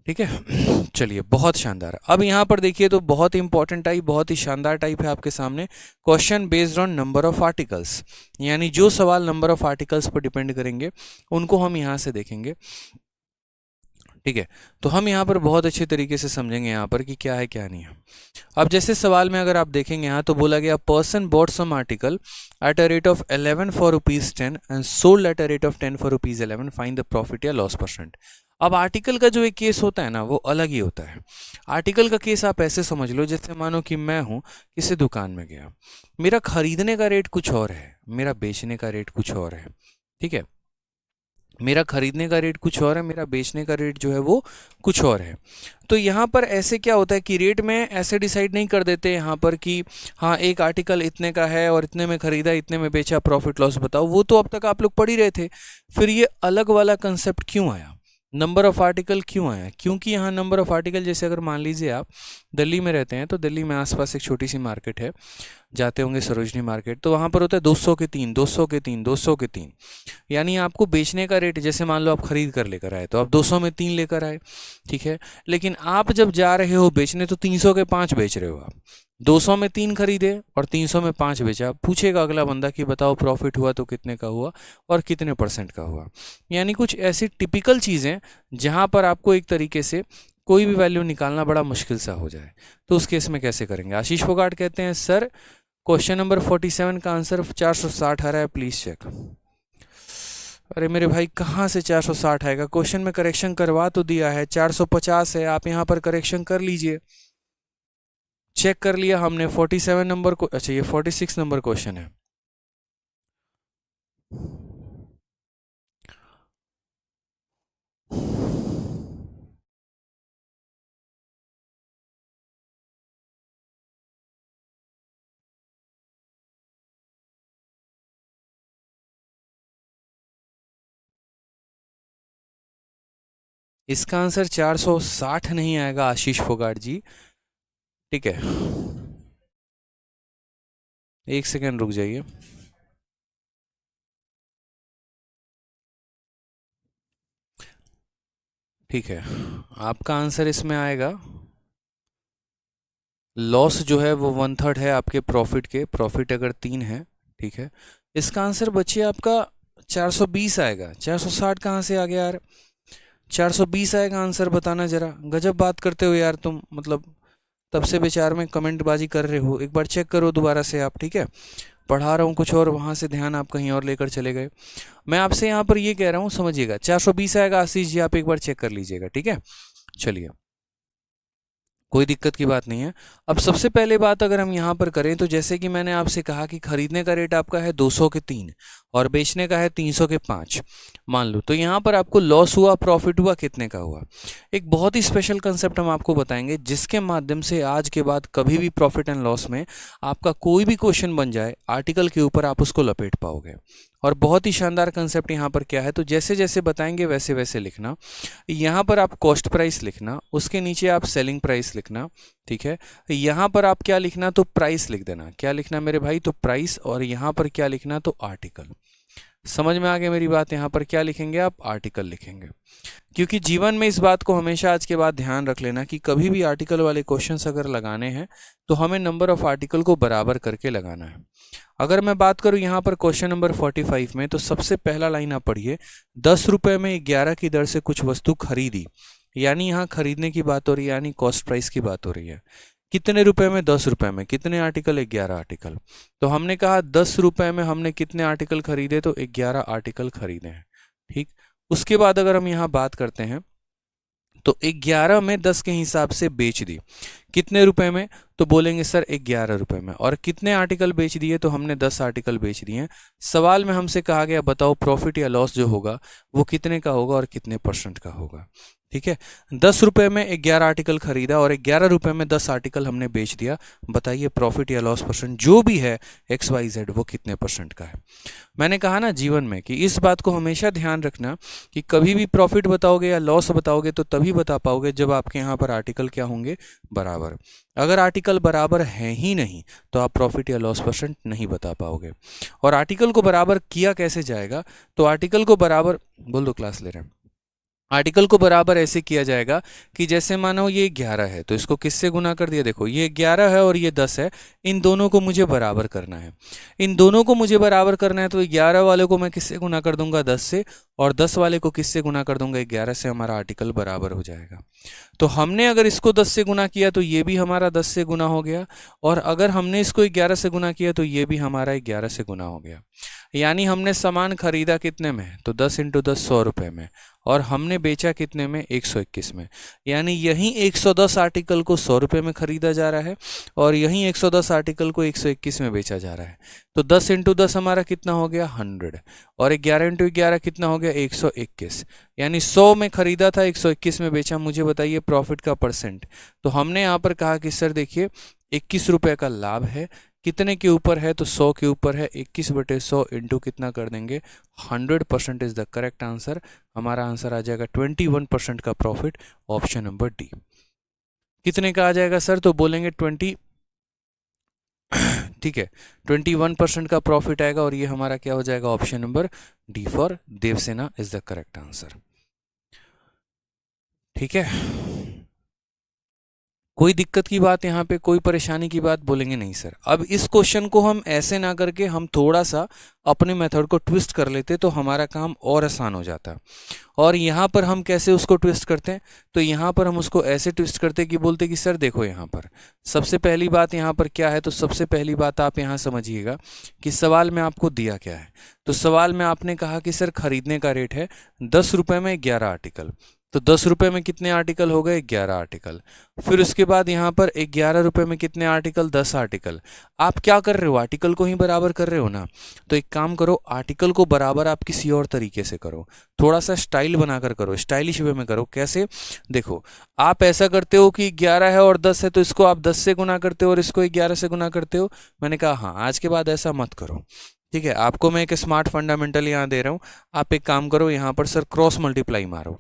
Speaker 1: ठीक है, चलिए बहुत शानदार। अब यहाँ पर देखिए तो बहुत इंपॉर्टेंट टाइप, बहुत ही शानदार टाइप है आपके सामने, question based on number of articles. यानी जो सवाल नंबर ऑफ आर्टिकल्स पर डिपेंड करेंगे उनको हम यहाँ से देखेंगे। ठीक है, तो हम यहाँ पर बहुत अच्छे तरीके से समझेंगे यहाँ पर कि क्या है क्या नहीं है। अब जैसे सवाल में अगर आप देखेंगे यहाँ तो बोला गया person bought some article at a rate of 11 for ₹10 and sold at a rate of 10 for ₹11, find the profit या लॉस परसेंट। अब आर्टिकल का जो एक केस होता है ना वो अलग ही होता है। आर्टिकल का केस आप ऐसे समझ लो, जैसे मानो कि मैं हूँ किसी दुकान में गया, मेरा खरीदने का रेट कुछ और है, मेरा बेचने का रेट कुछ और है। ठीक है, मेरा खरीदने का रेट कुछ और है, मेरा बेचने का रेट जो है वो कुछ और है। तो यहाँ पर ऐसे क्या होता है कि रेट में ऐसे डिसाइड नहीं कर देते यहाँ पर कि हाँ एक आर्टिकल इतने का है और इतने में खरीदा इतने में बेचा, प्रॉफिट लॉस बताओ। वो तो अब तक आप लोग पढ़ ही रहे थे। फिर ये अलग वाला कंसेप्ट क्यों आया, नंबर ऑफ आर्टिकल क्यों आया? क्योंकि यहाँ नंबर ऑफ आर्टिकल, जैसे अगर मान लीजिए आप दिल्ली में रहते हैं तो दिल्ली में आसपास एक छोटी सी मार्केट है, जाते होंगे सरोजनी मार्केट, तो वहाँ पर होता है 200 के 3, 200 के 3, 200 के 3। यानी आपको बेचने का रेट, जैसे मान लो आप खरीद कर लेकर आए तो आप 200 में 3 लेकर आए, ठीक है, लेकिन आप जब जा रहे हो बेचने तो 300 के 5 बेच रहे हो आप। 200 में 3 खरीदे और 300 में 5 बेचा। पूछेगा अगला बंदा कि बताओ प्रॉफिट हुआ तो कितने का हुआ और कितने % का हुआ। यानी कुछ ऐसी टिपिकल चीज़ें जहाँ पर आपको एक तरीके से कोई भी वैल्यू निकालना बड़ा मुश्किल सा हो जाए, तो उस केस में कैसे करेंगे? आशीष फोगाट कहते हैं सर क्वेश्चन नंबर 47 का आंसर 460 आ रहा है, प्लीज़ चेक। अरे मेरे भाई कहाँ से 460 आएगा? क्वेश्चन में करेक्शन करवा तो दिया है, 450 है, आप यहाँ पर करेक्शन कर लीजिए। चेक कर लिया हमने 47 नंबर को, अच्छा ये 46 नंबर क्वेश्चन है। इसका आंसर 460 नहीं आएगा आशीष फोगाट जी। ठीक है, एक सेकेंड रुक जाइए। ठीक है, आपका आंसर इसमें आएगा, लॉस जो है वो 1/3 है आपके प्रॉफिट के, प्रॉफिट अगर 3 है, ठीक है, इसका आंसर बचिए आपका 420 आएगा। 460 कहाँ से आ गया यार? 420 आएगा आंसर, बताना जरा। गजब बात करते हो यार तुम, मतलब तब से बेचार में कमेंटबाजी कर रहे हो। एक बार चेक करो दोबारा से आप, ठीक है, पढ़ा रहा हूँ कुछ और, वहाँ से ध्यान आप कहीं और लेकर चले गए। मैं आपसे यहाँ पर ये कह रहा हूँ, समझिएगा 420 आएगा आशीष जी, आप एक बार चेक कर लीजिएगा, ठीक है। चलिए कोई दिक्कत की बात नहीं है। अब सबसे पहले बात अगर हम यहाँ पर करें तो जैसे कि मैंने आपसे कहा कि खरीदने का रेट आपका है 200 के 3 और बेचने का है 300 के 5 मान लो, तो यहाँ पर आपको लॉस हुआ, प्रॉफिट हुआ, कितने का हुआ। एक बहुत ही स्पेशल कंसेप्ट हम आपको बताएंगे जिसके माध्यम से आज के बाद कभी भी प्रॉफिट एंड लॉस में आपका कोई भी क्वेश्चन बन जाए आर्टिकल के ऊपर, आप उसको लपेट पाओगे। और बहुत ही शानदार कंसेप्ट यहाँ पर क्या है, तो जैसे जैसे बताएंगे वैसे वैसे लिखना। यहाँ पर आप कॉस्ट प्राइस लिखना, उसके नीचे आप सेलिंग प्राइस लिखना, ठीक है। यहाँ पर आप क्या लिखना, तो प्राइस लिख देना। क्या लिखना मेरे भाई, तो प्राइस। और यहाँ पर क्या लिखना, तो आर्टिकल। समझ में आ गया मेरी बात। यहाँ पर क्या लिखेंगे आप, आर्टिकल लिखेंगे। क्योंकि जीवन में इस बात को हमेशा आज के बाद ध्यान रख लेना कि कभी भी आर्टिकल वाले क्वेश्चंस अगर लगाने हैं तो हमें नंबर ऑफ आर्टिकल को बराबर करके लगाना है। अगर मैं बात करूं यहाँ पर क्वेश्चन नंबर 45 में, तो सबसे पहला लाइन आप पढ़िए, 10 रुपये में 11 की दर से कुछ वस्तु खरीदी। यानी यहाँ खरीदने की बात हो रही है, यानी कॉस्ट प्राइस की बात हो रही है। कितने रुपए में, 10 रुपए में। कितने आर्टिकल, 11 आर्टिकल। तो हमने कहा 10 रुपए में हमने कितने आर्टिकल खरीदे, तो 11 आर्टिकल खरीदे हैं, ठीक। उसके बाद अगर हम यहाँ बात करते हैं तो 11 में 10 के हिसाब से बेच दी। कितने रुपए में, तो बोलेंगे सर 11 रुपए में। और कितने आर्टिकल बेच दिए, तो हमने 10 आर्टिकल बेच दिए हैं। सवाल में हमसे कहा गया बताओ प्रॉफिट या लॉस जो होगा वो कितने का होगा और कितने % का होगा, ठीक है। 10 रुपए में 11 आर्टिकल खरीदा और 11 रुपए में 10 आर्टिकल हमने बेच दिया। बताइए प्रॉफिट या लॉस % जो भी है XYZ वो कितने % का है। मैंने कहा ना जीवन में कि इस बात को हमेशा ध्यान रखना कि कभी भी प्रॉफिट बताओगे या लॉस बताओगे तो तभी बता पाओगे जब आपके यहाँ पर आर्टिकल क्या होंगे, बराबर। अगर आर्टिकल बराबर है ही नहीं तो आप प्रॉफिट या लॉस % नहीं बता पाओगे। और आर्टिकल को बराबर किया कैसे जाएगा, तो आर्टिकल को बराबर, बोल दो क्लास ले रहे हैं। आर्टिकल को बराबर ऐसे किया जाएगा कि जैसे मानो ये 11 है तो इसको किससे गुना कर दिया, देखो ये 11 है और ये 10 है, इन दोनों को मुझे बराबर करना है। इन दोनों को मुझे बराबर करना है तो 11 वाले को मैं किससे गुना कर दूंगा, 10 से, और 10 वाले को किससे गुना कर दूंगा, 11 से। हमारा आर्टिकल बराबर हो जाएगा। तो हमने अगर इसको 10 से गुना किया तो ये भी हमारा 10 से गुना हो गया, और अगर हमने इसको 11 से गुना किया तो ये भी हमारा 11 से गुना हो गया। यानी हमने सामान खरीदा कितने में, तो 10 × 10 100 रुपए में, और हमने बेचा कितने में, 121 में। यानी यही 110 आर्टिकल को 100 रुपए में खरीदा जा रहा है और यही 110 आर्टिकल को 121 में बेचा जा रहा है। तो 10 × 10 हमारा कितना हो गया, 100, और 11 × 11 कितना हो गया, 121। यानी 100 में खरीदा था, 121 में बेचा। मुझे बताइए प्रॉफिट का %। तो हमने यहाँ पर कहा कि सर देखिए 21 रुपये का लाभ है, कितने के ऊपर है, तो 100 के ऊपर है। 21/100 इंटू कितना कर देंगे, 100% इज द करेक्ट आंसर। हमारा आंसर आ जाएगा 21% का प्रॉफिट, ऑप्शन नंबर डी। कितने का आ जाएगा सर, तो बोलेंगे 20, ठीक है, 21% का प्रॉफिट आएगा, और ये हमारा क्या हो जाएगा, option number D for Devasena is the correct answer. ठीक है, कोई दिक्कत की बात यहाँ पे, कोई परेशानी की बात, बोलेंगे नहीं सर। अब इस क्वेश्चन को हम ऐसे ना करके हम थोड़ा सा अपने मेथड को ट्विस्ट कर लेते तो हमारा काम और आसान हो जाता। और यहाँ पर हम कैसे उसको ट्विस्ट करते हैं, तो यहाँ पर हम उसको ऐसे ट्विस्ट करते कि बोलते कि सर देखो यहाँ पर सबसे पहली बात यहाँ पर क्या है, तो सबसे पहली बात आप यहाँ समझिएगा कि सवाल में आपको दिया क्या है। तो सवाल में आपने कहा कि सर खरीदने का रेट है 10 रुपये में 11 आर्टिकल, तो 10 रुपये में कितने आर्टिकल हो गए, 11 आर्टिकल। फिर उसके बाद यहाँ पर 11 रुपये में कितने आर्टिकल, 10 आर्टिकल। आप क्या कर रहे हो, आर्टिकल को ही बराबर कर रहे हो ना। तो एक काम करो, आर्टिकल को बराबर आप किसी और तरीके से करो, थोड़ा सा स्टाइल बनाकर करो, स्टाइलिश वे में करो। कैसे, देखो आप ऐसा करते हो कि 11 है और 10 है तो इसको आप 10 से गुना करते हो और इसको 11 से गुना करते हो। मैंने कहा हाँ, आज के बाद ऐसा मत करो, ठीक है। आपको मैं एक स्मार्ट फंडामेंटल यहाँ दे रहा हूँ। आप एक काम करो, यहाँ पर सर क्रॉस मल्टीप्लाई मारो।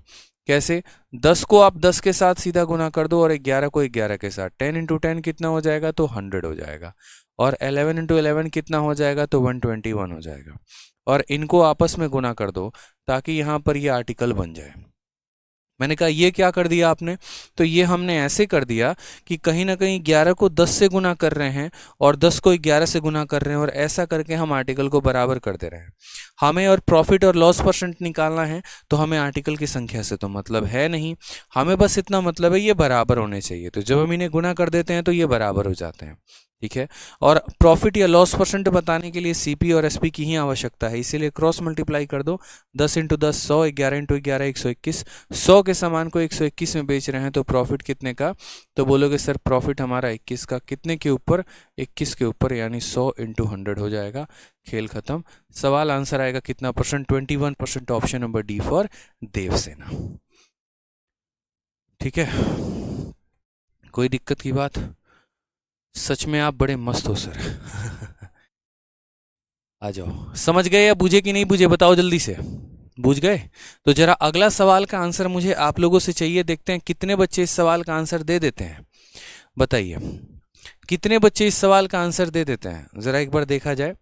Speaker 1: कैसे, 10 को आप 10 के साथ सीधा गुना कर दो और 11 को 11 के साथ। 10 × 10 कितना हो जाएगा, तो 100 हो जाएगा। और 11 × 11 कितना हो जाएगा, तो 121 हो जाएगा। और इनको आपस में गुना कर दो ताकि यहाँ पर ये आर्टिकल बन जाए। मैंने कहा ये क्या कर दिया आपने, तो ये हमने ऐसे कर दिया कि कहीं ना कहीं 11 को 10 से गुना कर रहे हैं और 10 को 11 से गुना कर रहे हैं, और ऐसा करके हम आर्टिकल को बराबर कर दे रहे हैं। हमें और प्रॉफिट और लॉस % निकालना है, तो हमें आर्टिकल की संख्या से तो मतलब है नहीं, हमें बस इतना मतलब है ये बराबर होने चाहिए। तो जब हम इन्हें गुना कर देते हैं तो ये बराबर हो जाते हैं, ठीक है। और प्रॉफिट या लॉस % बताने के लिए सीपी और एसपी की ही आवश्यकता है, इसीलिए क्रॉस मल्टीप्लाई कर दो। 10 × 10 100, 11 × 11 121। 100 के सामान को 121 में बेच रहे हैं तो प्रॉफिट कितने का, तो बोलोगे सर प्रॉफिट हमारा 21 का। कितने के ऊपर, 21 के ऊपर, यानी 100 × 100 हो जाएगा। खेल खत्म। सवाल आंसर आएगा कितना %, 21%, option number D for Devasena. ठीक है, कोई दिक्कत की बात, सच में आप बड़े मस्त हो सर। आ जाओ, समझ गए या बूझे कि नहीं बूझे, बताओ जल्दी से। बूझ गए? तो जरा अगला सवाल का आंसर मुझे आप लोगों से चाहिए, देखते हैं कितने बच्चे इस सवाल का आंसर दे देते हैं। बताइए कितने बच्चे इस सवाल का आंसर दे देते हैं, जरा एक बार देखा जाए।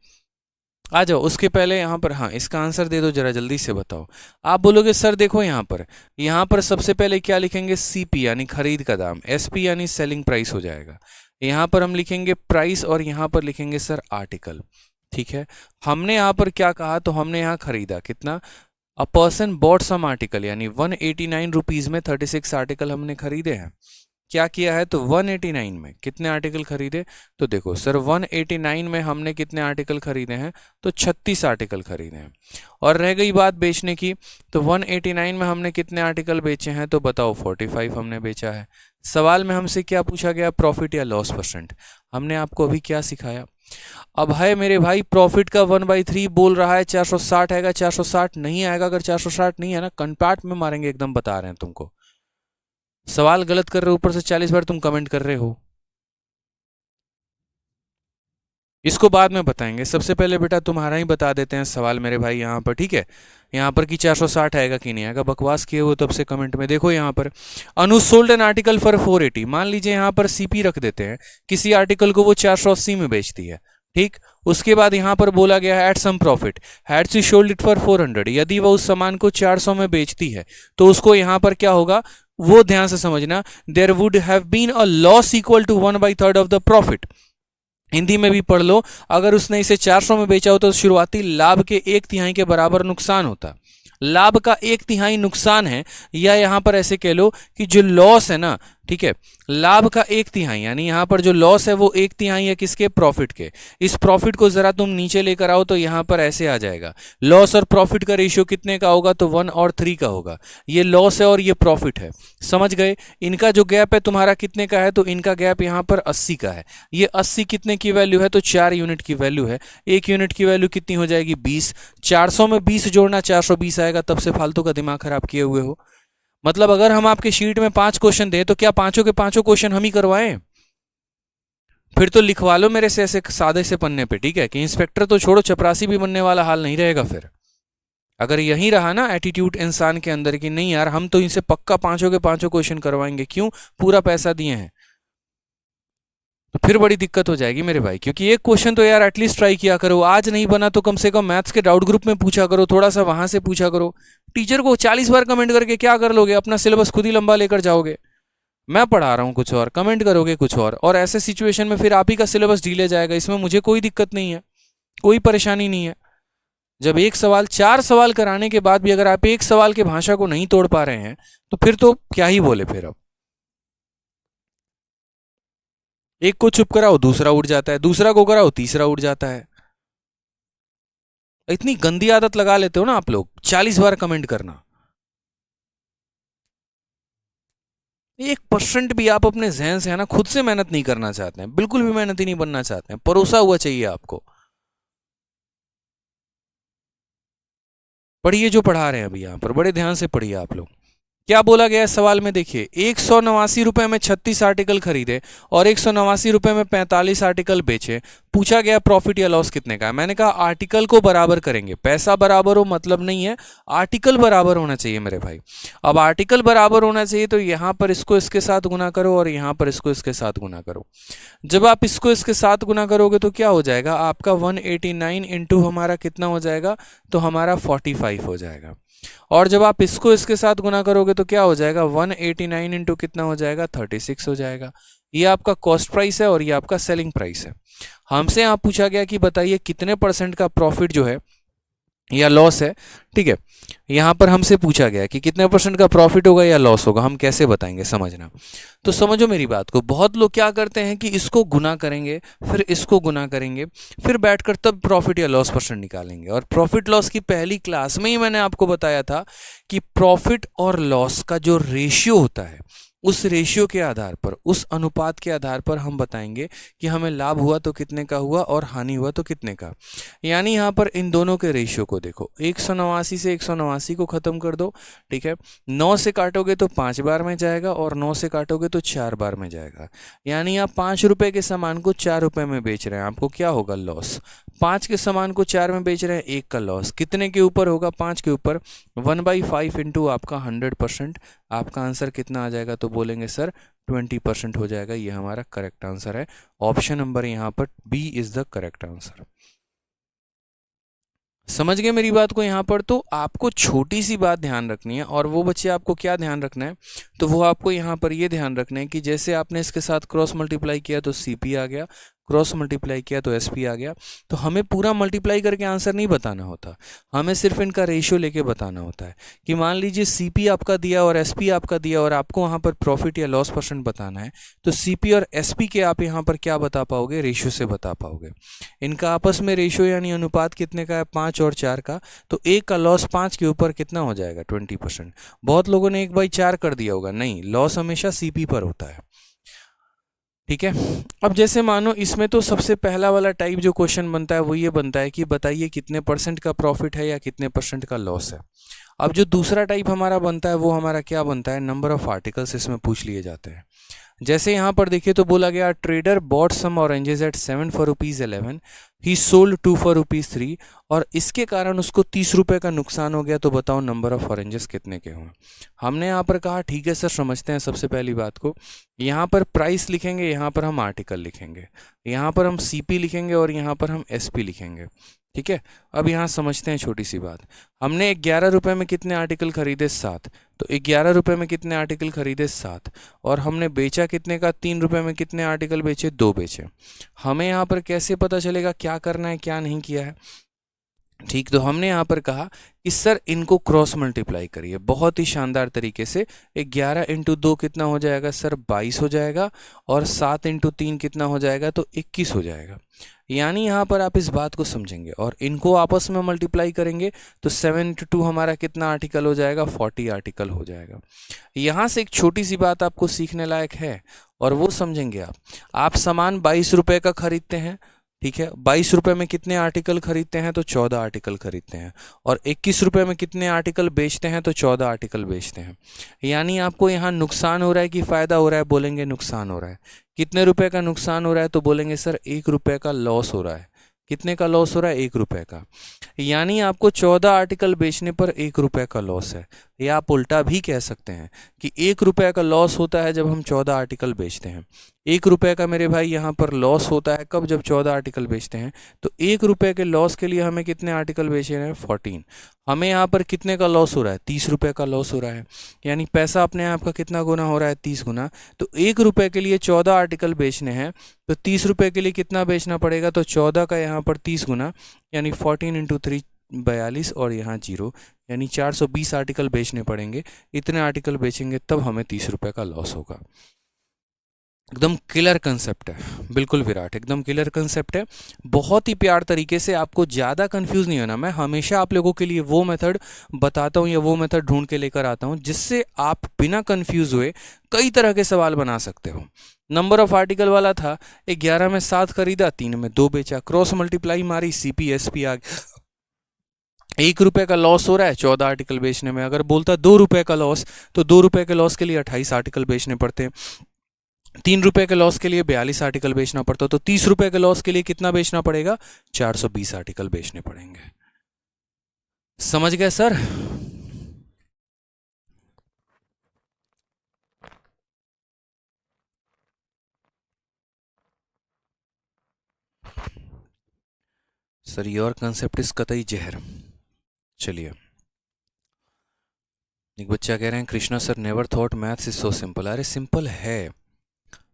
Speaker 1: आ जाओ, उसके पहले यहाँ पर हाँ इसका आंसर दे दो, जरा जल्दी से बताओ। आप बोलोगे सर देखो यहाँ पर सबसे पहले क्या लिखेंगे, सीपी यानी खरीद का दाम, एसपी यानी सेलिंग प्राइस हो जाएगा। यहाँ पर हम लिखेंगे प्राइस और यहाँ पर लिखेंगे सर आर्टिकल। ठीक है, हमने यहाँ पर क्या कहा, तो हमने यहाँ खरीदा कितना, a person bought some article, यानी 189 रुपीज में 36 आर्टिकल हमने खरीदे हैं। क्या किया है, तो 189 में कितने आर्टिकल खरीदे, तो देखो सर 189 में हमने कितने आर्टिकल खरीदे हैं, तो 36 आर्टिकल खरीदे हैं। और रह गई बात बेचने की, तो 189 में हमने कितने आर्टिकल बेचे हैं, तो बताओ 45 हमने बेचा है। सवाल में हमसे क्या पूछा गया, प्रॉफिट या लॉस परसेंट। हमने आपको अभी क्या सिखाया, अब है मेरे भाई प्रॉफिट का 1/3 बोल रहा है, 460 आएगा, 460 नहीं आएगा। अगर 460 नहीं है ना, कंपार्ट में मारेंगे एकदम, बता रहे हैं तुमको। सवाल गलत कर रहे हो, ऊपर से 40 बार तुम कमेंट कर रहे हो। इसको बाद में बताएंगे, सबसे पहले बेटा तुम्हारा ही बता देते हैं सवाल मेरे भाई यहाँ पर। ठीक है, यहाँ पर कि 460 आएगा कि नहीं आएगा, बकवास किए हो तब से कमेंट में। देखो यहाँ पर अनु सोल्ड एन आर्टिकल फॉर 480, मान लीजिए यहाँ पर सीपी रख देते हैं, किसी आर्टिकल को वो 480 में बेचती है। ठीक, उसके बाद यहाँ पर बोला गया है at some profit had she sold it for 400, यदि वह उस सामान को 400 में बेचती है तो उसको यहाँ पर क्या होगा, वो ध्यान से समझना, there would have been a loss equal to 1/3 of the profit. Hindi में भी पढ़ लो, अगर उसने इसे 400 में बेचा हो तो शुरुआती लाभ के 1/3 के बराबर नुकसान होता। लाभ का 1/3 नुकसान है, या यहां पर ऐसे कह लो कि जो लॉस है ना, ठीक है, लाभ का 1/3 यानी यहां पर जो लॉस है वो 1/3 है किसके, प्रॉफिट के। इस प्रॉफिट को जरा तुम नीचे लेकर आओ तो यहां पर ऐसे आ जाएगा, लॉस और प्रॉफिट का रेशियो कितने का होगा, तो 1 और 3 का होगा। ये लॉस है और ये प्रॉफिट है, समझ गए। इनका जो गैप है तुम्हारा कितने का है, तो इनका गैप यहां पर 80 का है। ये 80 कितने की वैल्यू है, तो 4 यूनिट की वैल्यू है। 1 यूनिट की वैल्यू कितनी हो जाएगी, 20। 400 में 20 जोड़ना 420 आएगा, तब से फालतू का दिमाग खराब किए हुए हो। मतलब अगर हम आपके शीट में 5 क्वेश्चन दें तो क्या पांचों के पांचों क्वेश्चन हम ही करवाएं? फिर तो लिखवा लो मेरे से ऐसे सादे से पन्ने पे, ठीक है, कि इंस्पेक्टर तो छोड़ो, चपरासी भी बनने वाला हाल नहीं रहेगा फिर। अगर यही रहा ना एटीट्यूड इंसान के अंदर की, नहीं यार हम तो इनसे पक्का पांचों के पांचों क्वेश्चन करवाएंगे, क्यों, पूरा पैसा दिए हैं, तो फिर बड़ी दिक्कत हो जाएगी मेरे भाई। क्योंकि एक क्वेश्चन तो यार एटलीस्ट ट्राई किया करो, आज नहीं बना तो कम से कम मैथ्स के डाउट ग्रुप में पूछा करो, थोड़ा सा वहां से पूछा करो। टीचर को 40 बार कमेंट करके क्या कर लोगे, अपना सिलेबस खुद ही लंबा लेकर जाओगे। मैं पढ़ा रहा हूँ कुछ और, कमेंट करोगे कुछ और ऐसे सिचुएशन में फिर आप ही का सिलेबस ढीले जाएगा। इसमें मुझे कोई दिक्कत नहीं है, कोई परेशानी नहीं है। जब एक सवाल 4 सवाल कराने के बाद भी अगर आप एक सवाल की भाषा को नहीं तोड़ पा रहे हैं तो फिर तो क्या ही बोले फिर। अब एक को चुप कराओ दूसरा उठ जाता है, दूसरा को कराओ तीसरा उठ जाता है। इतनी गंदी आदत लगा लेते हो ना आप लोग, 40 बार कमेंट करना। 1% भी आप अपने जहन से है ना खुद से मेहनत नहीं करना चाहते हैं, बिल्कुल भी मेहनती नहीं बनना चाहते हैं, परोसा हुआ चाहिए आपको। पढ़िए जो पढ़ा रहे हैं अभी यहाँ पर, बड़े ध्यान से पढ़िए आप लोग। क्या बोला गया है सवाल में, देखिए 189 रुपए में 36 आर्टिकल खरीदे और 189 रुपए में 45 आर्टिकल बेचे। पूछा गया प्रॉफिट या लॉस कितने का है। मैंने कहा आर्टिकल को बराबर करेंगे, पैसा बराबर हो मतलब नहीं है, आर्टिकल बराबर होना चाहिए मेरे भाई। अब आर्टिकल बराबर होना चाहिए तो यहां पर इसको इसके साथ गुना करो और यहां पर इसको इसके साथ गुना करो। जब आप इसको इसके साथ गुना करोगे तो क्या हो जाएगा, आपका 189 इंटू हमारा कितना हो जाएगा, तो हमारा 45 हो जाएगा। और जब आप इसको इसके साथ गुना करोगे तो क्या हो जाएगा, 189 इंटू कितना हो जाएगा, 36 हो जाएगा। ये आपका कॉस्ट प्राइस है और ये आपका सेलिंग प्राइस है। हमसे यहाँ पूछा गया कि बताइए कितने % का प्रॉफिट जो है या लॉस है। ठीक है, यहां पर हमसे पूछा गया कि कितने % का प्रॉफिट होगा या लॉस होगा, हम कैसे बताएंगे, समझना। तो समझो मेरी बात को, बहुत लोग क्या करते हैं कि इसको गुना करेंगे फिर इसको गुना करेंगे फिर बैठकर तब प्रॉफिट या लॉस % निकालेंगे। और प्रॉफिट लॉस की पहली क्लास में ही मैंने आपको बताया था कि प्रॉफिट और लॉस का जो रेशियो होता है, उस रेशियो के आधार पर, उस अनुपात के आधार पर हम बताएंगे कि हमें लाभ हुआ तो कितने का हुआ और हानि हुआ तो कितने का। यानी यहाँ पर इन दोनों के रेशियो को देखो, 189 से 189 को खत्म कर दो, ठीक है, 9 से काटोगे तो 5 बार में जाएगा और 9 से काटोगे तो 4 बार में जाएगा। यानी आप 5 रुपए के सामान को 4 रुपए में बेच रहे हैं, आपको क्या होगा, लॉस। 5 के सामान को 4 में बेच रहे हैं, 1 का लॉस। कितने के ऊपर होगा? 5 के ऊपर। 1/5 इंटू आपका 100%, आपका आंसर कितना आ जाएगा? तो बोलेंगे सर 20% हो जाएगा। ये हमारा करेक्ट आंसर है। ऑप्शन नंबर यहाँ पर B is the correct answer. समझ गए मेरी बात को? यहाँ पर तो आपको छोटी सी बात ध्यान रखनी है, और वो बच्चे आपको क्या ध्यान रखना है, तो वो आपको यहाँ पर ये ध्यान रखना है कि जैसे आपने इसके साथ क्रॉस मल्टीप्लाई किया तो सीपी आ गया, क्रॉस मल्टीप्लाई किया तो एसपी आ गया। तो हमें पूरा मल्टीप्लाई करके आंसर नहीं बताना होता, हमें सिर्फ इनका रेशियो लेके बताना होता है कि मान लीजिए सीपी आपका दिया और एसपी आपका दिया, और आपको वहाँ पर प्रॉफिट या लॉस परसेंट बताना है, तो सीपी और एसपी के आप यहाँ पर क्या बता पाओगे? रेशियो से बता पाओगे। इनका आपस में रेशियो यानी अनुपात कितने का है? 5 और 4 का। तो 1 का लॉस 5 के ऊपर कितना हो जाएगा? 20%। बहुत लोगों ने 1/4 कर दिया होगा, नहीं, लॉस हमेशा सीपी पर होता है। ठीक है। अब जैसे मानो इसमें तो सबसे पहला वाला टाइप जो क्वेश्चन बनता है वो ये बनता है कि बताइए कितने परसेंट का प्रॉफिट है या कितने परसेंट का लॉस है। अब जो दूसरा टाइप हमारा बनता है वो हमारा क्या बनता है? नंबर ऑफ आर्टिकल्स इसमें पूछ लिए जाते हैं। जैसे यहाँ पर देखिए तो बोला गया trader bought some oranges at 7 for ₹11, he sold 2 for ₹3, और इसके कारण उसको 30 रुपए का नुकसान हो गया। तो बताओ नंबर ऑफ ऑरेंजेस कितने के हुए? हमने यहाँ पर कहा ठीक है सर, समझते हैं सबसे पहली बात को। यहाँ पर प्राइस लिखेंगे, यहाँ पर हम आर्टिकल लिखेंगे, यहाँ पर हम सीपी लिखेंगे और यहाँ पर हम एसपी लिखेंगे। ठीक है। अब यहाँ समझते हैं छोटी सी बात। हमने 11 रुपए में कितने आर्टिकल खरीदे? 7। तो 11 रुपए में कितने आर्टिकल खरीदे? 7। और हमने बेचा कितने का? 3 रुपए में कितने आर्टिकल बेचे? 2 बेचे। हमें यहाँ पर कैसे पता चलेगा क्या करना है क्या नहीं किया है? ठीक, तो हमने यहाँ पर कहा कि सर इनको क्रॉस मल्टीप्लाई करिए बहुत ही शानदार तरीके से। 11 इंटू 2 कितना हो जाएगा सर? 22 हो जाएगा। और 7 इंटू 3 कितना हो जाएगा? तो 21 हो जाएगा। यानी यहाँ पर आप इस बात को समझेंगे और इनको आपस में मल्टीप्लाई करेंगे तो 7 इंटू 2 हमारा कितना आर्टिकल हो जाएगा? 40 आर्टिकल हो जाएगा। यहाँ से एक छोटी सी बात आपको सीखने लायक है और वो समझेंगे आप सामान 22 रुपए का खरीदते हैं, ठीक है। 22 रुपए में कितने आर्टिकल खरीदते हैं? तो 14 आर्टिकल खरीदते हैं। और 21 रुपए में कितने आर्टिकल बेचते हैं? तो 14 आर्टिकल बेचते हैं। यानी आपको यहाँ नुकसान हो रहा है कि फायदा हो रहा है? बोलेंगे नुकसान हो रहा है। कितने रुपए का नुकसान हो रहा है? तो बोलेंगे सर 1 रुपए का लॉस हो रहा है। कितने का लॉस हो रहा है? 1 रुपए का। यानी आपको 14 आर्टिकल बेचने पर 1 रुपए का लॉस है। या आप उल्टा भी कह सकते हैं कि 1 रुपए का लॉस होता है जब हम 14 आर्टिकल बेचते हैं। 1 रुपए का मेरे भाई यहाँ पर लॉस होता है कब? जब 14 आर्टिकल बेचते हैं। तो 1 रुपए के लॉस के लिए हमें कितने आर्टिकल बेचे हैं? 14। हमें यहाँ पर कितने का लॉस हो रहा है? 30 रुपए का लॉस हो रहा है। यानी पैसा अपने आप का कितना गुना हो रहा है? 30 गुना। तो 1 रुपए के लिए 14 आर्टिकल बेचने हैं तो 30 रुपए के लिए कितना बेचना पड़ेगा? तो 14 का यहाँ पर 30 गुना, यानी 14 इंटू 3 42 और यहाँ 0, यानी 420 आर्टिकल बेचने पड़ेंगे। इतने आर्टिकल बेचेंगे तब हमें 30 रुपए का लॉस होगा। एकदम क्लियर कंसेप्ट है, बिल्कुल विराट, एकदम क्लियर कंसेप्ट है। बहुत ही प्यार तरीके से, आपको ज़्यादा कंफ्यूज नहीं होना। मैं हमेशा आप लोगों के लिए वो मेथड बताता हूँ या वो मेथड ढूंढ के लेकर आता हूँ जिससे आप बिना कंफ्यूज हुए कई तरह के सवाल बना सकते हो। नंबर ऑफ आर्टिकल वाला था, 11 में 7 खरीदा, 3 में 2 बेचा, क्रॉस मल्टीप्लाई मारी, सीपी एसपी आ गया। 1 रुपए का लॉस हो रहा है 14 आर्टिकल बेचने में। अगर बोलता 2 रुपए का लॉस, तो 2 रुपए के लॉस के लिए 28 आर्टिकल बेचने पड़ते हैं। 3 रुपए के लॉस के लिए 42 आर्टिकल बेचना पड़ता है। तो 30 रुपए के लॉस के लिए कितना बेचना पड़ेगा? 420 आर्टिकल बेचने पड़ेंगे। समझ गए sir? Sir your concept is कतई जहर। चलिए, एक बच्चा कह रहे हैं Krishna sir never thought maths is so simple. अरे सिंपल है,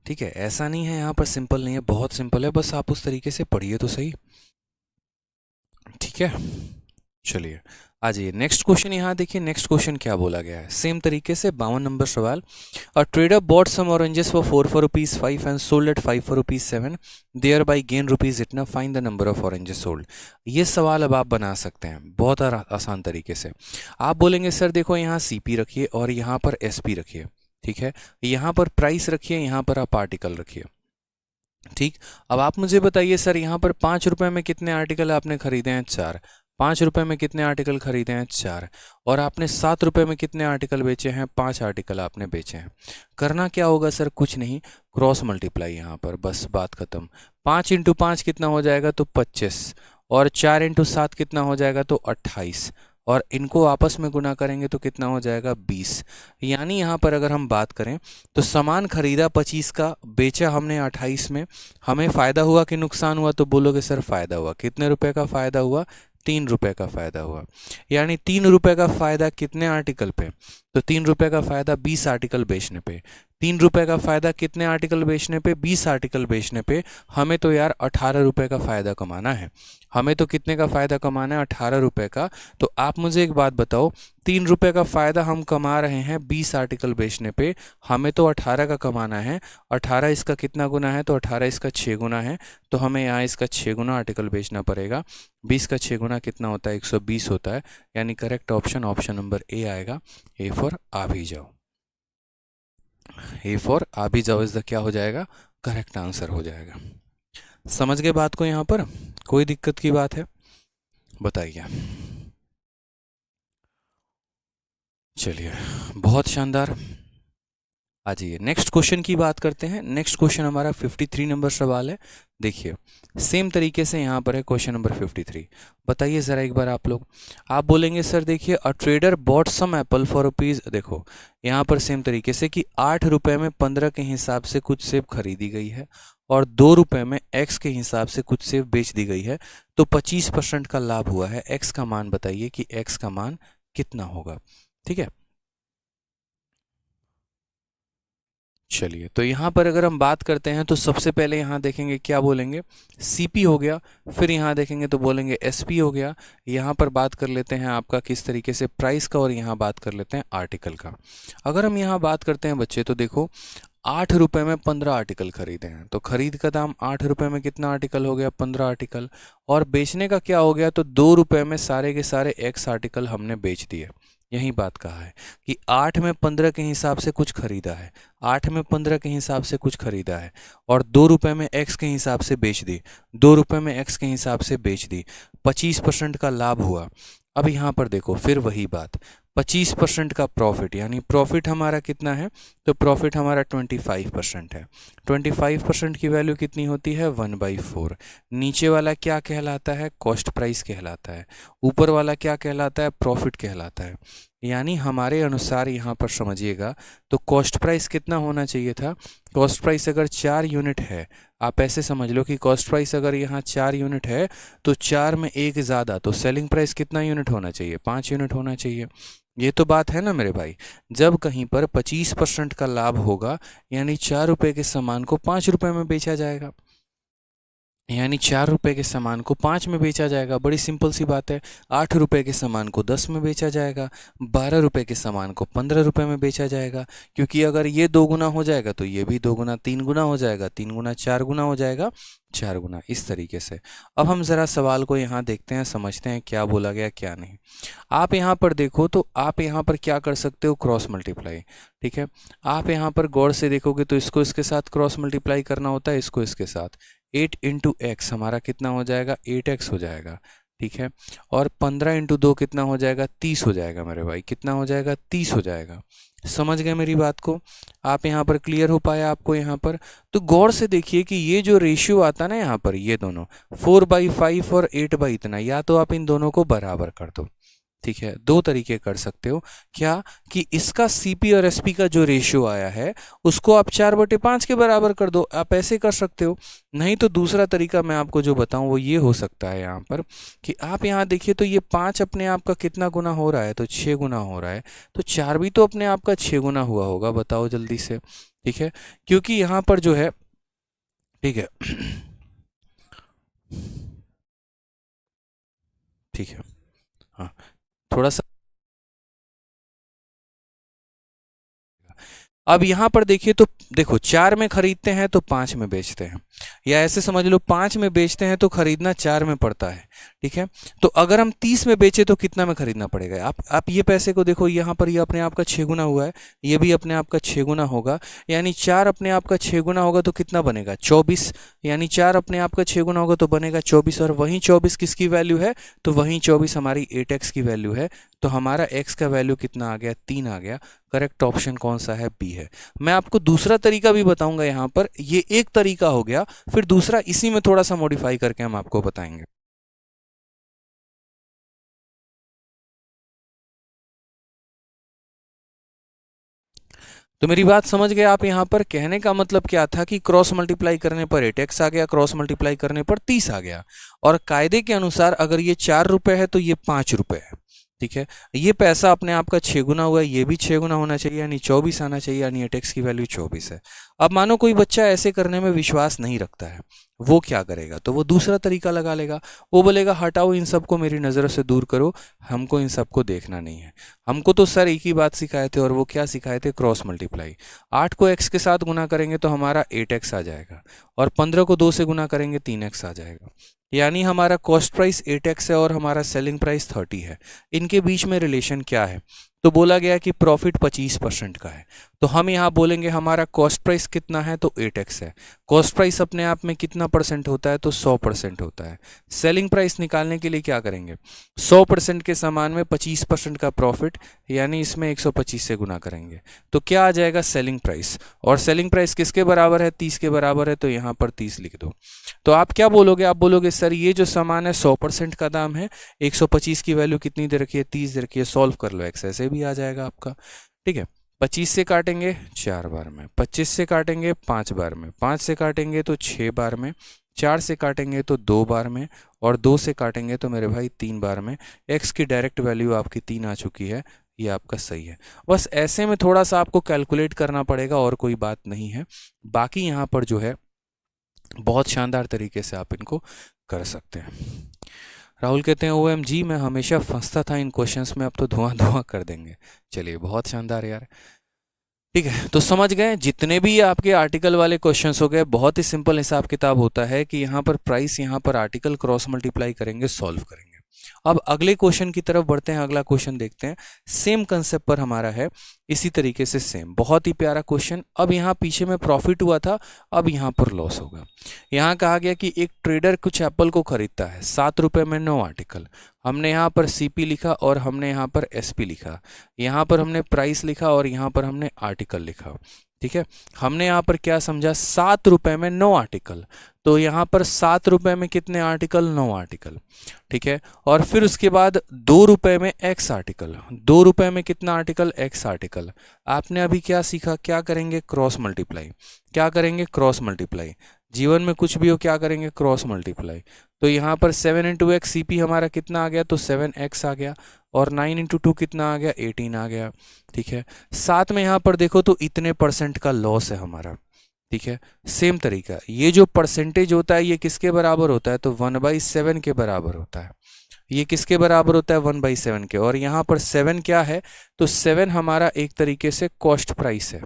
Speaker 1: ठीक है, ऐसा नहीं है यहाँ पर सिंपल नहीं है, बहुत सिंपल है, बस आप उस तरीके से पढ़िए तो सही। ठीक है, चलिए आ जाइए नेक्स्ट क्वेश्चन। यहाँ देखिए नेक्स्ट क्वेश्चन क्या बोला गया है, सेम तरीके से 52 नंबर सवाल। A trader bought some oranges for 4 for ₹5 and sold at 5 for ₹7, thereby gain rupees इतना, find the number of oranges sold. ये सवाल अब आप बना सकते हैं बहुत आसान तरीके से। आप बोलेंगे सर देखो यहाँ सीपी रखिए और यहाँ पर एसपी रखिए, ठीक है, यहाँ पर प्राइस रखिए, यहाँ पर आप आर्टिकल रखिए। ठीक, अब आप मुझे बताइए सर यहाँ पर 5 रुपए में कितने आर्टिकल आपने खरीदे हैं? 4। 5 रुपए में कितने आर्टिकल खरीदे हैं? 4। और आपने 7 रुपए में कितने आर्टिकल बेचे हैं? 5 आर्टिकल आपने बेचे हैं। करना क्या होगा सर? कुछ नहीं, क्रॉस मल्टीप्लाई यहाँ पर, बस बात खत्म। 5 इंटू 5 कितना हो जाएगा? तो 25। और 4 इंटू 7 कितना हो जाएगा, तो 28, और इनको आपस में गुना करेंगे तो कितना हो जाएगा, 20। यानी यहाँ पर अगर हम बात करें तो सामान खरीदा 25 का, बेचा हमने 28 में, हमें फ़ायदा हुआ कि नुकसान हुआ, तो बोलोगे सर फ़ायदा हुआ। कितने रुपए का फ़ायदा हुआ, 3 रुपए का फ़ायदा हुआ। यानी 3 रुपए का फ़ायदा कितने आर्टिकल पे, तो 3 रुपए का फ़ायदा 20 आर्टिकल बेचने पे। 3 रुपए का फ़ायदा कितने आर्टिकल बेचने पे, 20 आर्टिकल बेचने पे। हमें तो यार 18 रुपए का फ़ायदा कमाना है। हमें तो कितने का फ़ायदा कमाना है, 18 रुपए का। तो आप मुझे एक बात बताओ, 3 रुपए का फ़ायदा हम कमा रहे हैं 20 आर्टिकल बेचने पे, हमें तो 18 का कमाना है। 18 इसका कितना गुना है, तो 18 इसका 6 गुना है, तो हमें यहाँ इसका 6 गुना आर्टिकल बेचना पड़ेगा। 20 का 6 गुना कितना होता है, 120 होता है। यानी correct option option number A आएगा। ए फॉर आ भी जाओ, ए फॉर आ भी जाओ इज द क्या हो जाएगा, करेक्ट आंसर हो जाएगा। समझ गए बात को, यहाँ पर कोई दिक्कत की बात है, बताइए। चलिए, बहुत शानदार। आ जाइए नेक्स्ट क्वेश्चन की बात करते हैं। नेक्स्ट क्वेश्चन हमारा 53 नंबर सवाल है। देखिए सेम तरीके से यहाँ पर है क्वेश्चन नंबर 53। बताइए ज़रा एक बार आप लोग। आप बोलेंगे सर देखिए, a trader bought some apple for rupees, देखो यहाँ पर सेम तरीके से कि 8 रुपये में 15 के हिसाब से कुछ सेब खरीदी गई है और 2 रुपये में x के हिसाब से कुछ सेब बेच दी गई है, तो 25% का लाभ हुआ है। x का मान बताइए कि x का मान कितना होगा। ठीक है, चलिए तो यहाँ पर अगर हम बात करते हैं तो सबसे पहले यहाँ देखेंगे क्या बोलेंगे, सीपी हो गया, फिर यहाँ देखेंगे तो बोलेंगे एसपी हो गया। यहाँ पर बात कर लेते हैं आपका किस तरीके से प्राइस का, और यहाँ बात कर लेते हैं आर्टिकल का। अगर हम यहाँ बात करते हैं बच्चे, तो देखो 8 रुपये में 15 आर्टिकल खरीदे हैं, तो खरीद का दाम 8 रुपये में कितना आर्टिकल हो गया, 15 आर्टिकल। और बेचने का क्या हो गया, तो 2 रुपये में सारे के सारे एक्स आर्टिकल हमने बेच दिए। यही बात कहा है कि 8 में 15 के हिसाब से कुछ खरीदा है, 8 में 15 के हिसाब से कुछ खरीदा है और 2 रुपये में एक्स के हिसाब से बेच दी, 2 रुपये में एक्स के हिसाब से बेच दी, 25% का लाभ हुआ। अब यहाँ पर देखो फिर वही बात, 25% का प्रॉफिट, यानी प्रॉफिट हमारा कितना है, तो प्रॉफिट हमारा 25% है। 25% की वैल्यू कितनी होती है, 1/4। नीचे वाला क्या कहलाता है, कॉस्ट प्राइस कहलाता है। ऊपर वाला क्या कहलाता है, प्रॉफिट कहलाता है। यानी हमारे अनुसार यहाँ पर समझिएगा, तो कॉस्ट प्राइस कितना होना चाहिए था, कॉस्ट प्राइस अगर 4 यूनिट है, आप ऐसे समझ लो कि कॉस्ट प्राइस अगर यहाँ 4 यूनिट है तो 4 में 1 ज़्यादा, तो सेलिंग प्राइस कितना यूनिट होना चाहिए, 5 यूनिट होना चाहिए। ये तो बात है ना मेरे भाई। जब कहीं पर 25% का लाभ होगा, यानी 4 रुपये के सामान को 5 रुपये में बेचा जाएगा, यानी 4 रुपये के सामान को 5 में बेचा जाएगा। बड़ी सिंपल सी बात है। 8 रुपये के सामान को 10 में बेचा जाएगा, 12 रुपये के सामान को 15 रुपये में बेचा जाएगा। क्योंकि अगर ये 2 गुना हो जाएगा तो ये भी 2 गुना, 3 गुना हो जाएगा, 3 गुना 4 गुना हो जाएगा, 4 गुना, इस तरीके से। अब हम ज़रा सवाल को यहाँ देखते हैं, समझते हैं क्या बोला गया क्या नहीं। आप यहाँ पर देखो तो आप यहाँ पर क्या कर सकते हो, क्रॉस मल्टीप्लाई। ठीक है, आप यहाँ पर गौर से देखोगे तो इसको इसके साथ क्रॉस मल्टीप्लाई करना होता है, इसको इसके साथ। 8 इंटू एक्स हमारा कितना हो जाएगा, 8x हो जाएगा। ठीक है, और 15 इंटू 2 कितना हो जाएगा, 30 हो जाएगा मेरे भाई। कितना हो जाएगा, 30 हो जाएगा। समझ गए मेरी बात को, आप यहाँ पर क्लियर हो पाया आपको यहाँ पर। तो गौर से देखिए कि ये जो रेशियो आता है ना यहाँ पर, ये दोनों 4/5 और 8 इतना, या तो आप इन दोनों को बराबर कर दो। ठीक है, 2 तरीके कर सकते हो। क्या कि इसका सीपी और एसपी का जो रेशियो आया है उसको आप 4/5 के बराबर कर दो, आप ऐसे कर सकते हो। नहीं तो दूसरा तरीका मैं आपको जो बताऊं वो ये हो सकता है यहाँ पर कि आप यहाँ देखिए तो ये 5 अपने आप का कितना गुना हो रहा है, तो 6 गुना हो रहा है, तो 4 भी तो अपने आप का 6 गुना हुआ होगा, बताओ जल्दी से। ठीक है, क्योंकि यहाँ पर जो है, ठीक है ठीक है, हाँ थोड़ा सा। अब यहाँ पर देखिए तो देखो 4 में खरीदते हैं तो 5 में बेचते हैं, या ऐसे समझ लो 5 में बेचते हैं तो खरीदना 4 में पड़ता है। ठीक है, तो अगर हम 30 में बेचे तो कितना में खरीदना पड़ेगा। आप ये पैसे को देखो, यहाँ पर ये अपने आप का 6 गुना हुआ है, ये भी अपने आप का 6 गुना होगा, यानी 4 अपने आप का 6 गुना होगा तो कितना बनेगा, 24। यानी 4 अपने आप का 6 गुना होगा तो बनेगा 24, और वहीं 24 किसकी वैल्यू है, तो वहीं 24 हमारी 8x की वैल्यू है। तो हमारा x का वैल्यू कितना आ गया, 3 आ गया। करेक्ट ऑप्शन कौन सा है, बी है। मैं आपको दूसरा तरीका भी बताऊंगा यहाँ पर, ये एक तरीका हो गया, फिर दूसरा इसी में थोड़ा सा मॉडिफाई करके हम आपको बताएंगे। तो मेरी बात समझ गए आप? यहाँ पर कहने का मतलब क्या था कि क्रॉस मल्टीप्लाई करने पर 8x आ गया, क्रॉस मल्टीप्लाई करने पर 30 आ गया, और कायदे के अनुसार अगर ये 4 रुपए है तो ये 5 रुपए है, ठीक है। ये पैसा अपने आप का 6 गुना हुआ है, ये भी 6 गुना होना चाहिए, यानी 24 आना चाहिए, यानी 8x की वैल्यू 24 है। अब मानो कोई बच्चा ऐसे करने में विश्वास नहीं रखता है, वो क्या करेगा? तो वो दूसरा तरीका लगा लेगा, वो बोलेगा हटाओ इन सबको, मेरी नज़रों से दूर करो, हमको इन सबको देखना नहीं है। हमको तो सर एक ही बात सिखाए थे, और वो क्या सिखाए थे? Cross multiply. 8 को x के साथ गुना करेंगे तो हमारा 8x आ जाएगा, और 15 को 2 से गुना करेंगे 3x आ जाएगा, यानी हमारा कॉस्ट प्राइस 8x है और हमारा सेलिंग प्राइस 30 है। इनके बीच में रिलेशन क्या है? तो बोला गया कि प्रॉफिट 25% का है, तो हम यहाँ बोलेंगे हमारा कॉस्ट प्राइस कितना है? तो 8x है। कॉस्ट प्राइस अपने आप में कितना परसेंट होता है? तो 100% होता है। सेलिंग प्राइस निकालने के लिए क्या करेंगे? 100% के समान में 25% का प्रॉफिट, यानी इसमें 125 से गुना करेंगे, तो क्या आ जाएगा? Selling price. और सेलिंग प्राइस किसके बराबर है? 30 के बराबर है, तो यहाँ पर 30 लिख दो। तो आप क्या बोलोगे? आप बोलोगे सर ये जो सामान है 100% का दाम है, 125 की वैल्यू कितनी दे रखी है? 30 दे रखी है, सॉल्व कर लो, एक्स ऐसे भी आ जाएगा आपका, ठीक है। 25 से काटेंगे 4 बार में, 25 से काटेंगे 5 बार में, 5 से काटेंगे तो 6 बार में, 4 से काटेंगे तो 2 बार में, और 2 से काटेंगे तो मेरे भाई 3 बार में। एक्स की डायरेक्ट वैल्यू आपकी 3 आ चुकी है, ये आपका सही है। बस ऐसे में थोड़ा सा आपको कैलकुलेट करना पड़ेगा, और कोई बात नहीं है। बाकी यहाँ पर जो है बहुत शानदार तरीके से आप इनको कर सकते हैं। राहुल कहते हैं OMG मैं हमेशा फंसता था इन क्वेश्चंस में, अब तो धुआं धुआं कर देंगे। चलिए बहुत शानदार यार, ठीक है। तो समझ गए, जितने भी आपके आर्टिकल वाले क्वेश्चंस हो गए, बहुत ही सिंपल हिसाब किताब होता है कि यहाँ पर प्राइस, यहाँ पर आर्टिकल, क्रॉस मल्टीप्लाई करेंगे, सॉल्व करेंगे। अब अगले क्वेश्चन की तरफ बढ़ते हैं, अगला क्वेश्चन देखते हैं। सेम कंसेप्ट पर हमारा है, इसी तरीके से सेम, बहुत ही प्यारा क्वेश्चन। अब यहाँ पीछे में प्रॉफिट हुआ था, अब यहाँ पर लॉस होगा। यहाँ कहा गया कि एक ट्रेडर कुछ एप्पल को खरीदता है 7 रुपए में 9 आर्टिकल। हमने यहाँ पर CP लिखा और हमने यहाँ पर SP लिखा, यहाँ पर हमने प्राइस लिखा और यहाँ पर हमने आर्टिकल लिखा, ठीक है। हमने यहाँ पर क्या समझा? 7 रुपए में 9 आर्टिकल, तो यहाँ पर 7 रुपए में कितने आर्टिकल? 9 आर्टिकल, ठीक है। और फिर उसके बाद 2 रुपए में X आर्टिकल, 2 रुपए में कितना आर्टिकल? X article. आपने अभी क्या सीखा? क्या करेंगे? Cross multiply. क्या करेंगे? Cross multiply. जीवन में कुछ भी हो क्या करेंगे? Cross multiply. तो यहाँ पर 7 इंटू एक्स CP हमारा कितना आ गया? तो 7x आ गया, और 9 इंटू 2 कितना आ गया? 18 आ गया, ठीक है। साथ में यहाँ पर देखो तो इतने % का लॉस है हमारा, ठीक है। सेम तरीका, ये जो परसेंटेज होता है ये किसके बराबर होता है? तो 1/7 के बराबर होता है। ये किसके बराबर होता है? 1/7 के। और यहाँ पर 7 क्या है? तो 7 हमारा एक तरीके से कॉस्ट प्राइस है,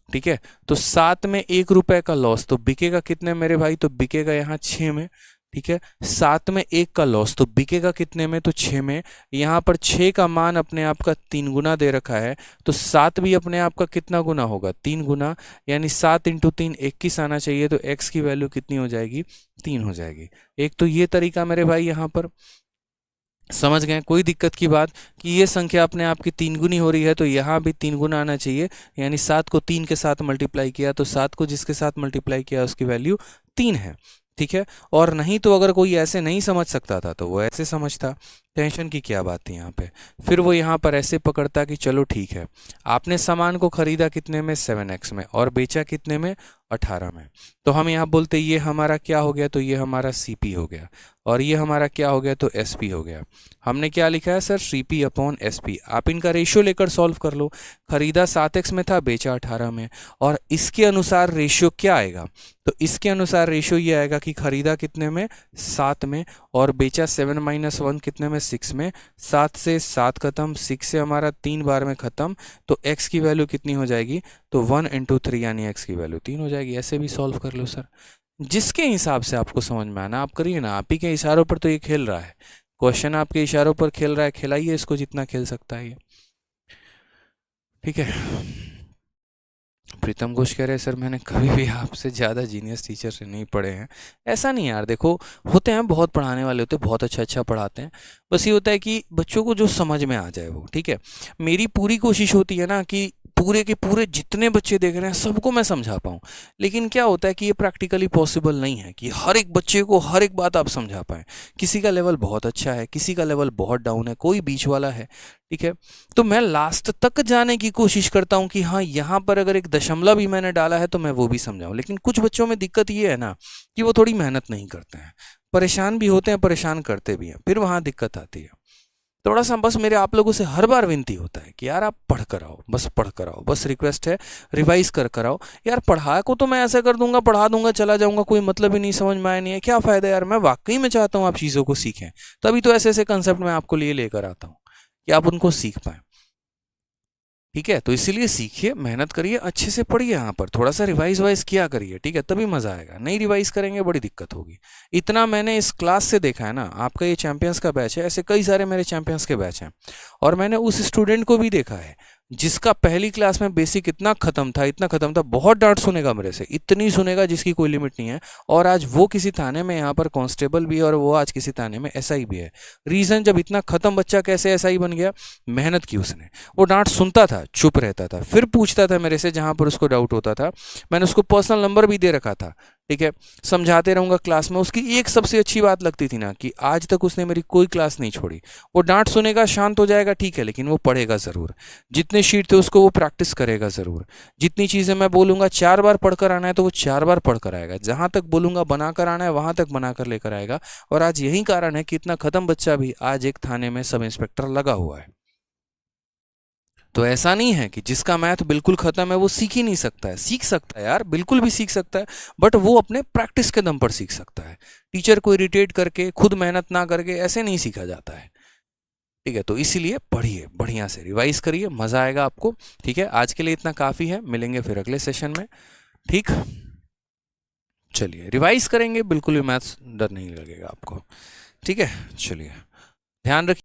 Speaker 1: ठीक है। तो 7 में 1 रुपए का लॉस, तो बिकेगा कितने मेरे भाई? तो बिकेगा यहाँ 6 में, ठीक है। 7 में 1 का लॉस, तो बिकेगा कितने में? तो 6 में। यहाँ पर 6 का मान अपने आप का 3 गुना दे रखा है, तो 7 भी अपने आप का कितना गुना होगा? 3 गुना, यानी 7 इंटू 3 21 आना चाहिए, तो x की वैल्यू कितनी हो जाएगी? 3 हो जाएगी। एक तो ये तरीका मेरे भाई यहाँ पर समझ गए, कोई दिक्कत की बात कि ये संख्या अपने आप की 3 गुनी हो रही है, तो यहाँ भी 3 गुना आना चाहिए, यानी 7 को 3 के साथ मल्टीप्लाई किया, तो 7 को जिसके साथ मल्टीप्लाई किया उसकी वैल्यू 3 है, ठीक है। और नहीं तो अगर कोई ऐसे नहीं समझ सकता था तो वो ऐसे समझता, टेंशन की क्या बात थी यहाँ पे। फिर वो यहाँ पर ऐसे पकड़ता कि चलो ठीक है, आपने सामान को खरीदा कितने में? 7x में, और बेचा कितने में? 18 में। तो हम यहाँ बोलते ये हमारा क्या हो गया? तो ये हमारा CP हो गया, और ये हमारा क्या हो गया? तो SP हो गया। हमने क्या लिखा है सर? CP/SP। आप इनका रेशियो लेकर सॉल्व कर लो। खरीदा 7x में था, बेचा 18 में, और इसके अनुसार रेशियो क्या आएगा? तो इसके अनुसार रेशियो ये आएगा कि खरीदा कितने में? 7 में, और बेचा 7 - 1 कितने में? 6 में। 7 से 7 खत्म, 6 से हमारा 3 बार में खत्म, तो x की वैल्यू कितनी हो जाएगी? तो 1 इंटू 3, यानी x की वैल्यू 3 हो जाएगी। ऐसे भी सॉल्व कर लो सर, जिसके हिसाब से आपको समझ में आना आप करिए ना। आप ही के इशारों पर तो ये खेल रहा है, क्वेश्चन आपके इशारों पर खेल रहा है, खिलाइए इसको जितना खेल सकता है ये, ठीक है। प्रीतम घोष कह रहे हैं सर मैंने कभी भी आपसे ज़्यादा जीनियस टीचर से नहीं पढ़े हैं। ऐसा नहीं यार, देखो होते हैं बहुत पढ़ाने वाले होते हैं, बहुत अच्छा पढ़ाते हैं, बस ये होता है कि बच्चों को जो समझ में आ जाए वो, ठीक है। मेरी पूरी कोशिश होती है ना कि पूरे के पूरे जितने बच्चे देख रहे हैं सबको मैं समझा पाऊँ। लेकिन क्या होता है कि ये प्रैक्टिकली पॉसिबल नहीं है कि हर एक बच्चे को हर एक बात आप समझा पाएँ। किसी का लेवल बहुत अच्छा है, किसी का लेवल बहुत डाउन है, कोई बीच वाला है, ठीक है। तो मैं लास्ट तक जाने की कोशिश करता हूँ कि हाँ यहाँ पर अगर एक दशमलव भी मैंने डाला है तो मैं वो भी समझाऊँ। लेकिन कुछ बच्चों में दिक्कत ये है ना कि वो थोड़ी मेहनत नहीं करते हैं, परेशान भी होते हैं, परेशान करते भी हैं, फिर वहाँ दिक्कत आती है। थोड़ा सा बस मेरे आप लोगों से हर बार विनती होता है कि यार आप पढ़ कर आओ, बस पढ़ कर आओ, बस रिक्वेस्ट है रिवाइज कर कर आओ। यार पढ़ा को तो मैं ऐसा कर दूंगा, पढ़ा दूंगा, चला जाऊंगा, कोई मतलब ही नहीं, समझ में आया नहीं है, क्या फ़ायदा यार। मैं वाकई में चाहता हूँ आप चीज़ों को सीखें, तभी तो ऐसे ऐसे कंसेप्ट मैं आपको लिए लेकर आता हूँ कि आप उनको सीख पाएँ, ठीक है। तो इसीलिए सीखिए, मेहनत करिए, अच्छे से पढ़िए, यहाँ पर थोड़ा सा रिवाइज वाइज किया करिए, ठीक है, तभी मज़ा आएगा। नहीं रिवाइज करेंगे बड़ी दिक्कत होगी। इतना मैंने इस क्लास से देखा है ना, आपका ये चैंपियंस का बैच है, ऐसे कई सारे मेरे चैंपियंस के बैच हैं, और मैंने उस स्टूडेंट को भी देखा है जिसका पहली क्लास में बेसिक इतना खत्म था, इतना खत्म था, बहुत डांट सुनेगा मेरे से, इतनी सुनेगा जिसकी कोई लिमिट नहीं है, और आज वो किसी थाने में यहाँ पर कांस्टेबल भी है, और वो आज किसी थाने में एसआई भी है। रीज़न, जब इतना खत्म बच्चा कैसे एसआई बन गया? मेहनत की उसने। वो डांट सुनता था, चुप रहता था, फिर पूछता था मेरे से जहाँ पर उसको डाउट होता था। मैंने उसको पर्सनल नंबर भी दे रखा था, ठीक है, समझाते रहूँगा क्लास में। उसकी एक सबसे अच्छी बात लगती थी ना कि आज तक उसने मेरी कोई क्लास नहीं छोड़ी। वो डांट सुनेगा, शांत हो जाएगा, ठीक है, लेकिन वो पढ़ेगा ज़रूर। जितने शीट थे उसको वो प्रैक्टिस करेगा ज़रूर। जितनी चीज़ें मैं बोलूँगा 4 बार पढ़कर आना है तो वो 4 बार पढ़ कर आएगा। जहाँ तक बोलूँगा बना कर आना है वहाँ तक बना कर लेकर आएगा। और आज यही कारण है कि इतना ख़त्म बच्चा भी आज एक थाने में सब इंस्पेक्टर लगा हुआ है। तो ऐसा नहीं है कि जिसका मैथ बिल्कुल खत्म है वो सीख ही नहीं सकता है, सीख सकता है यार, बिल्कुल भी सीख सकता है, बट वो अपने प्रैक्टिस के दम पर सीख सकता है। टीचर को इरिटेट करके, खुद मेहनत ना करके ऐसे नहीं सीखा जाता है, ठीक है। तो इसीलिए पढ़िए, बढ़िया से रिवाइज करिए, मजा आएगा आपको, ठीक है। आज के लिए इतना काफी है, मिलेंगे फिर अगले सेशन में, ठीक। चलिए रिवाइज करेंगे, बिल्कुल भी मैथ्स डर नहीं लगेगा आपको, ठीक है। चलिए ध्यान रखिए।